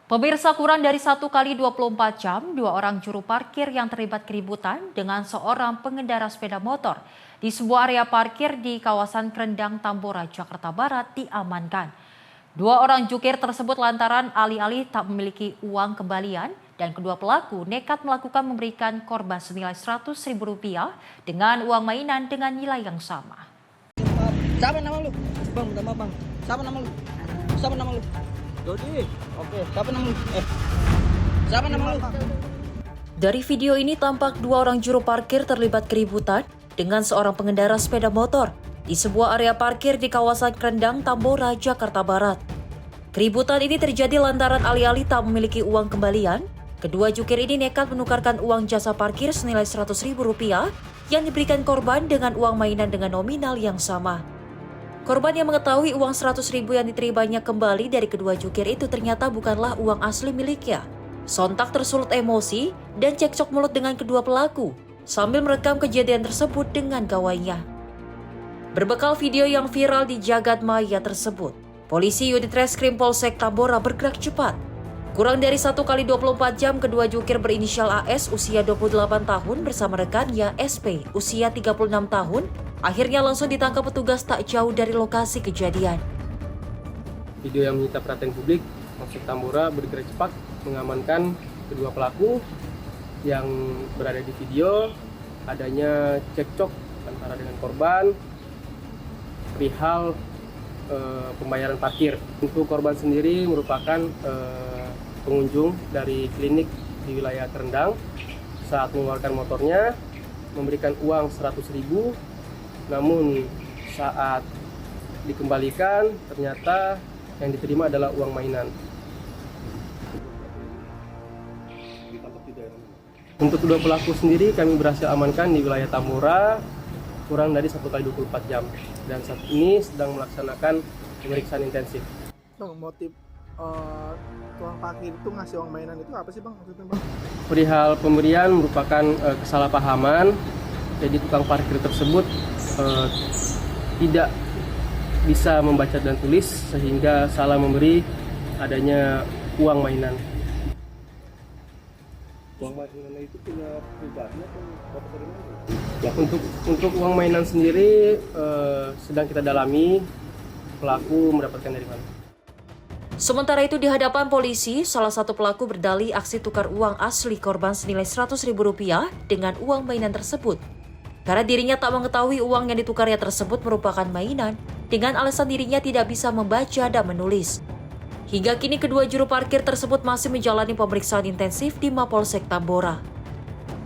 Pemirsa, kurang dari 1 kali 24 jam, 2 orang juru parkir yang terlibat keributan dengan seorang pengendara sepeda motor di sebuah area parkir di kawasan Krendang, Tambora, Jakarta Barat diamankan. 2 orang jukir tersebut lantaran alih-alih tak memiliki uang kembalian dan kedua pelaku nekat melakukan memberikan korban senilai Rp100.000 dengan uang mainan dengan nilai yang sama.
Siapa nama lu? Bang, minta maaf bang. Siapa nama lu? Siapa nama lu? Dodi. Oke, siapa nama lu? Siapa nama lu?
Dari video ini tampak 2 orang juru parkir terlibat keributan dengan seorang pengendara sepeda motor di sebuah area parkir di kawasan Krendang, Tambora, Jakarta Barat. Keributan ini terjadi lantaran alih-alih tak memiliki uang kembalian. Kedua jukir ini nekat menukarkan uang jasa parkir senilai Rp100.000 yang diberikan korban dengan uang mainan dengan nominal yang sama. Korban yang mengetahui uang Rp100.000 yang diterimanya kembali dari kedua jukir itu ternyata bukanlah uang asli miliknya. Sontak tersulut emosi dan cekcok mulut dengan kedua pelaku sambil merekam kejadian tersebut dengan gawainya. Berbekal video yang viral di jagat maya tersebut, polisi unit Reskrim Polsek Tambora bergerak cepat. Kurang dari 1 kali 24 jam, kedua jukir berinisial AS usia 28 tahun bersama rekannya SP usia 36 tahun akhirnya langsung ditangkap petugas tak jauh dari lokasi kejadian.
Video yang menyita perhatian publik, Polsek Tambora bergerak cepat mengamankan kedua pelaku yang berada di video. Adanya cekcok antara dengan korban perihal pembayaran parkir. Untuk korban sendiri merupakan pengunjung dari klinik di wilayah Krendang. Saat mengeluarkan motornya memberikan uang Rp100.000, namun saat dikembalikan ternyata yang diterima adalah uang mainan. Untuk kedua pelaku sendiri kami berhasil amankan di wilayah Tambora kurang dari 1 kali 24 jam dan saat ini sedang melaksanakan pemeriksaan intensif.
Motif tukang parkir itu ngasih uang mainan itu apa sih bang maksudnya bang?
Perihal pemberian merupakan kesalahpahaman, jadi tukang parkir tersebut tidak bisa membaca dan tulis sehingga salah memberi adanya uang mainan.
Uang mainan itu punya pribadi atau bapak dari mana?
Untuk uang mainan sendiri sedang kita dalami pelaku mendapatkan dari mana.
Sementara itu di hadapan polisi, salah satu pelaku berdalih aksi tukar uang asli korban senilai Rp100.000 dengan uang mainan tersebut. Karena dirinya tak mengetahui uang yang ditukarnya tersebut merupakan mainan, dengan alasan dirinya tidak bisa membaca dan menulis. Hingga kini kedua juru parkir tersebut masih menjalani pemeriksaan intensif di Mapolsek Tambora.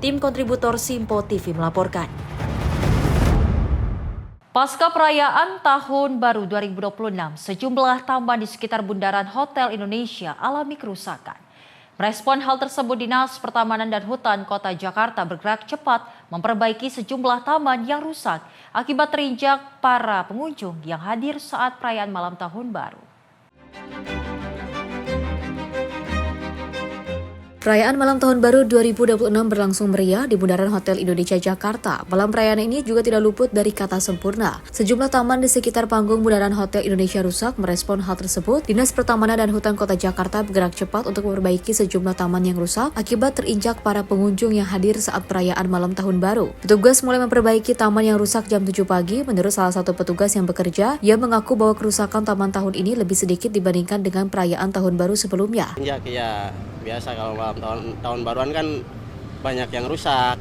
Tim kontributor Simpo TV melaporkan. Pasca perayaan Tahun Baru 2026, sejumlah taman di sekitar bundaran Hotel Indonesia alami kerusakan. Merespon hal tersebut, Dinas Pertamanan dan Hutan Kota Jakarta bergerak cepat memperbaiki sejumlah taman yang rusak akibat terinjak para pengunjung yang hadir saat perayaan malam Tahun Baru.
Perayaan Malam Tahun Baru 2026 berlangsung meriah di bundaran Hotel Indonesia Jakarta. Malam perayaan ini juga tidak luput dari kata sempurna. Sejumlah taman di sekitar panggung bundaran Hotel Indonesia rusak. Merespon hal tersebut, Dinas Pertamanan dan Hutan Kota Jakarta bergerak cepat untuk memperbaiki sejumlah taman yang rusak akibat terinjak para pengunjung yang hadir saat perayaan Malam Tahun Baru. Petugas mulai memperbaiki taman yang rusak jam 7 pagi. Menurut salah satu petugas yang bekerja, ia mengaku bahwa kerusakan taman tahun ini lebih sedikit dibandingkan dengan perayaan Tahun Baru sebelumnya.
Ya, biasa kalau malam tahun baruan kan banyak yang rusak,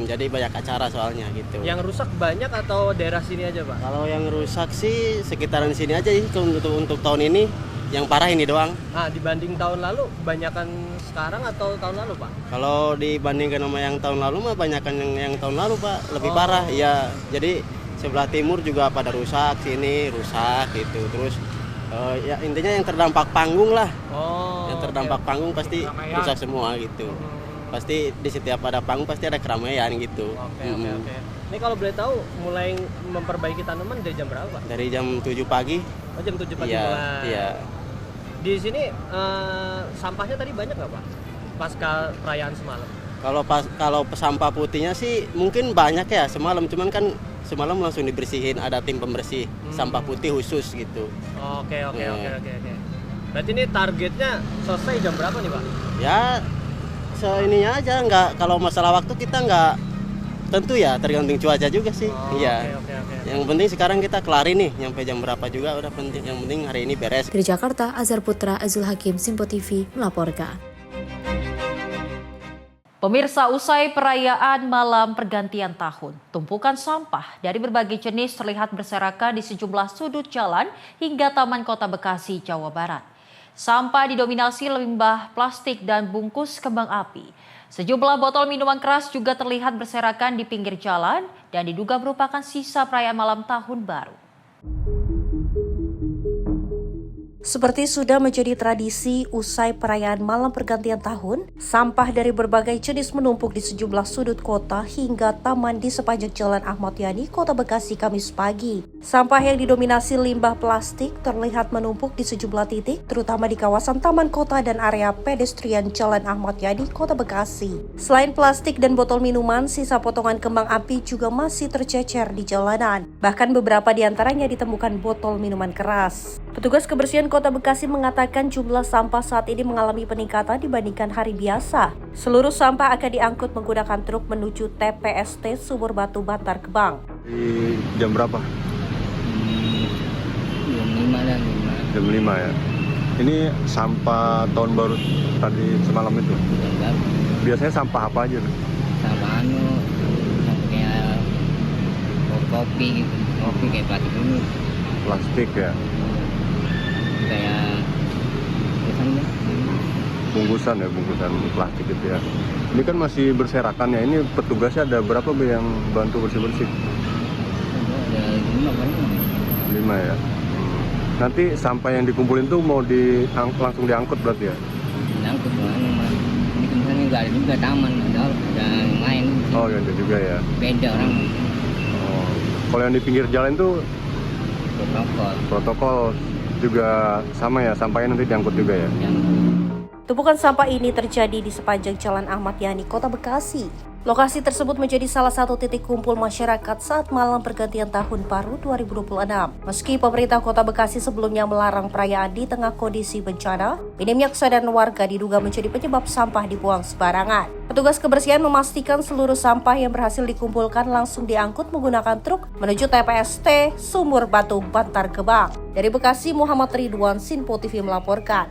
jadi banyak acara soalnya gitu.
Yang rusak banyak atau daerah sini aja Pak?
Kalau yang rusak sih sekitaran sini aja sih untuk tahun ini, yang parah ini doang.
Dibanding tahun lalu, banyakan sekarang atau tahun lalu Pak?
Kalau dibandingkan sama yang tahun lalu mah banyakan yang tahun lalu Pak, lebih parah ya. Jadi sebelah timur juga pada rusak, sini rusak gitu, terus ya intinya yang terdampak panggung lah, yang terdampak panggung pasti rusak semua gitu. Pasti di setiap ada panggung pasti ada keramaian gitu.
Oke. Ini kalau boleh tahu mulai memperbaiki tanaman dari jam berapa Pak?
Dari jam 7 pagi.
Oh jam 7 pagi mulai.
Iya.
Di sini sampahnya tadi banyak nggak Pak? Pasca perayaan semalam.
Kalau sampah putihnya sih mungkin banyak ya semalam, cuman kan semalam langsung dibersihin, ada tim pembersih sampah putih khusus gitu.
Oke.
Berarti ini targetnya selesai jam berapa nih Pak?
Ya seininya aja, nggak, kalau masalah waktu kita nggak tentu ya, tergantung cuaca juga sih. Iya.
Oke.
Yang penting sekarang kita kelarin nih, nyampe jam berapa juga udah penting. Yang penting hari ini beres.
Dari Jakarta, Azhar Putra, Azul Hakim, Simpo TV melaporkan.
Pemirsa, usai perayaan malam pergantian tahun, tumpukan sampah dari berbagai jenis terlihat berserakan di sejumlah sudut jalan hingga Taman Kota Bekasi, Jawa Barat. Sampah didominasi limbah plastik dan bungkus kembang api. Sejumlah botol minuman keras juga terlihat berserakan di pinggir jalan dan diduga merupakan sisa perayaan malam tahun baru.
Seperti sudah menjadi tradisi usai perayaan malam pergantian tahun, sampah dari berbagai jenis menumpuk di sejumlah sudut kota hingga taman di sepanjang Jalan Ahmad Yani, Kota Bekasi, Kamis pagi. Sampah yang didominasi limbah plastik terlihat menumpuk di sejumlah titik, terutama di kawasan Taman Kota dan area pedestrian Jalan Ahmad Yani, Kota Bekasi. Selain plastik dan botol minuman, sisa potongan kembang api juga masih tercecer di jalanan. Bahkan beberapa di antaranya ditemukan botol minuman keras. Petugas kebersihan Kota Bekasi mengatakan jumlah sampah saat ini mengalami peningkatan dibandingkan hari biasa. Seluruh sampah akan diangkut menggunakan truk menuju TPST Sumur Batu Bantar Gebang.
Di jam berapa? Jam 5 ya. Ini sampah tahun baru tadi semalam itu. Biasanya sampah apa aja?
Sampah kayak kopi kayak plastik ini.
Plastik ya.
Kayak
bungkusan plastik itu ya. Ini kan masih berserakan ya. Ini petugasnya ada berapa yang bantu bersih-bersih?
Ada 5
ya. Nanti sampah yang dikumpulin tuh mau langsung diangkut berarti ya?
Diangkut mana? Ini kan nggak ada juga taman, ada yang main.
Oh ya ada juga ya.
Beda orang.
Oh. Kalau yang di pinggir jalan tuh protokol juga sama ya, sampahnya nanti diangkut juga ya?
Tumpukan sampah ini terjadi di sepanjang Jalan Ahmad Yani, Kota Bekasi. Lokasi tersebut menjadi salah satu titik kumpul masyarakat saat malam pergantian tahun baru 2026. Meski pemerintah Kota Bekasi sebelumnya melarang perayaan di tengah kondisi bencana, minimnya kesadaran warga diduga menjadi penyebab sampah dibuang sembarangan. Petugas kebersihan memastikan seluruh sampah yang berhasil dikumpulkan langsung diangkut menggunakan truk menuju TPST Sumur Batu Bantar Gebang. Dari Bekasi, Muhammad Ridwan, Simpo TV melaporkan.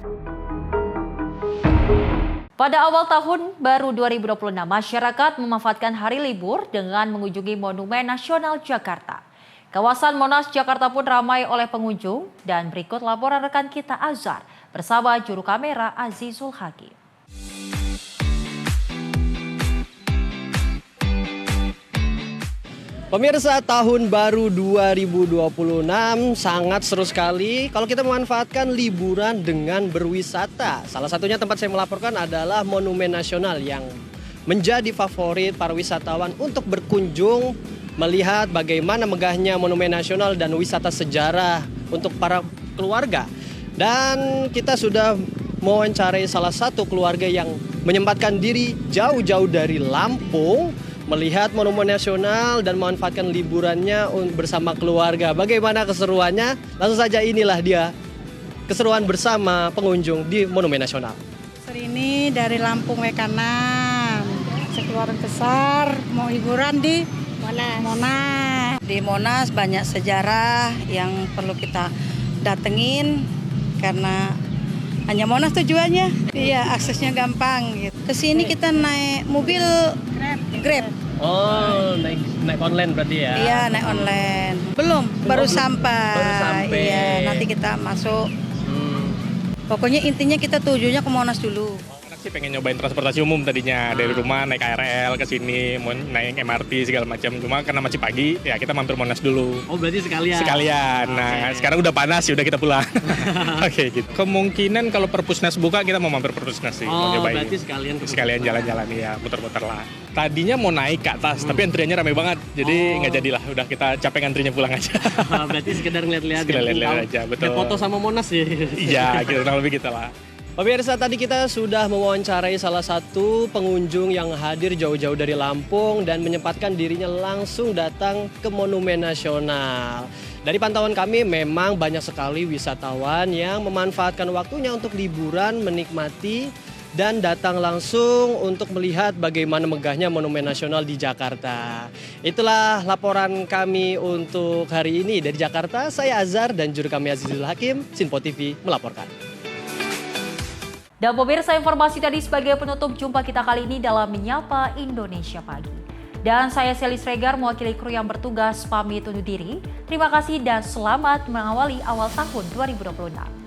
Pada awal tahun baru 2026, masyarakat memanfaatkan hari libur dengan mengunjungi Monumen Nasional Jakarta. Kawasan Monas, Jakarta pun ramai oleh pengunjung dan berikut laporan rekan kita Azhar bersama juru kamera Azizul Hakim.
Pemirsa, tahun baru 2026 sangat seru sekali kalau kita memanfaatkan liburan dengan berwisata. Salah satunya tempat saya melaporkan adalah Monumen Nasional yang menjadi favorit para wisatawan untuk berkunjung, melihat bagaimana megahnya Monumen Nasional dan wisata sejarah untuk para keluarga. Dan kita sudah mewawancarai salah satu keluarga yang menyempatkan diri jauh-jauh dari Lampung melihat Monumen Nasional dan memanfaatkan liburannya bersama keluarga. Bagaimana keseruannya? Langsung saja inilah dia keseruan bersama pengunjung di Monumen Nasional.
Ini dari Lampung W6, sekeluarga besar mau hiburan di Monas. Di Monas banyak sejarah yang perlu kita datengin karena hanya Monas tujuannya. Iya, aksesnya gampang gitu. Kesini kita naik mobil Grab.
Oh, naik online berarti ya?
Iya, naik online. Belum, baru sampai. Iya, nanti kita masuk. Pokoknya intinya kita tujuannya ke Monas dulu.
Sih pengen nyobain transportasi umum tadinya dari rumah naik KRL ke sini, mau naik MRT segala macam. Cuma karena masih pagi, ya kita mampir Monas dulu.
Oh, berarti sekalian.
Sekalian. Nah, sekarang udah panas, ya udah kita pulang. Oke, gitu. Kemungkinan kalau Perpusnas buka kita mau mampir Perpusnas sih.
Oh,
mau nyobain.
berarti sekalian
jalan-jalan ya, muter-muter lah. Tadinya mau naik ke atas, tapi antriannya ramai banget. Jadi nggak jadilah, udah kita capek antrinya pulang aja.
Berarti sekedar ngeliat-lihat.
Sekedar lihat-lihat aja, betul.
Dan foto sama Monas ya.
Iya, gitu, kurang lebih gitu lah.
Pemirsa, tadi kita sudah mewawancarai salah satu pengunjung yang hadir jauh-jauh dari Lampung dan menyempatkan dirinya langsung datang ke Monumen Nasional. Dari pantauan kami memang banyak sekali wisatawan yang memanfaatkan waktunya untuk liburan, menikmati dan datang langsung untuk melihat bagaimana megahnya Monumen Nasional di Jakarta. Itulah laporan kami untuk hari ini dari Jakarta. Saya Azhar dan juru kami Azizul Hakim, Sinpo TV melaporkan.
Dan pemirsa, informasi tadi sebagai penutup jumpa kita kali ini dalam Menyapa Indonesia Pagi. Dan saya Selis Regar mewakili kru yang bertugas pamit undur diri. Terima kasih dan selamat mengawali awal tahun 2026.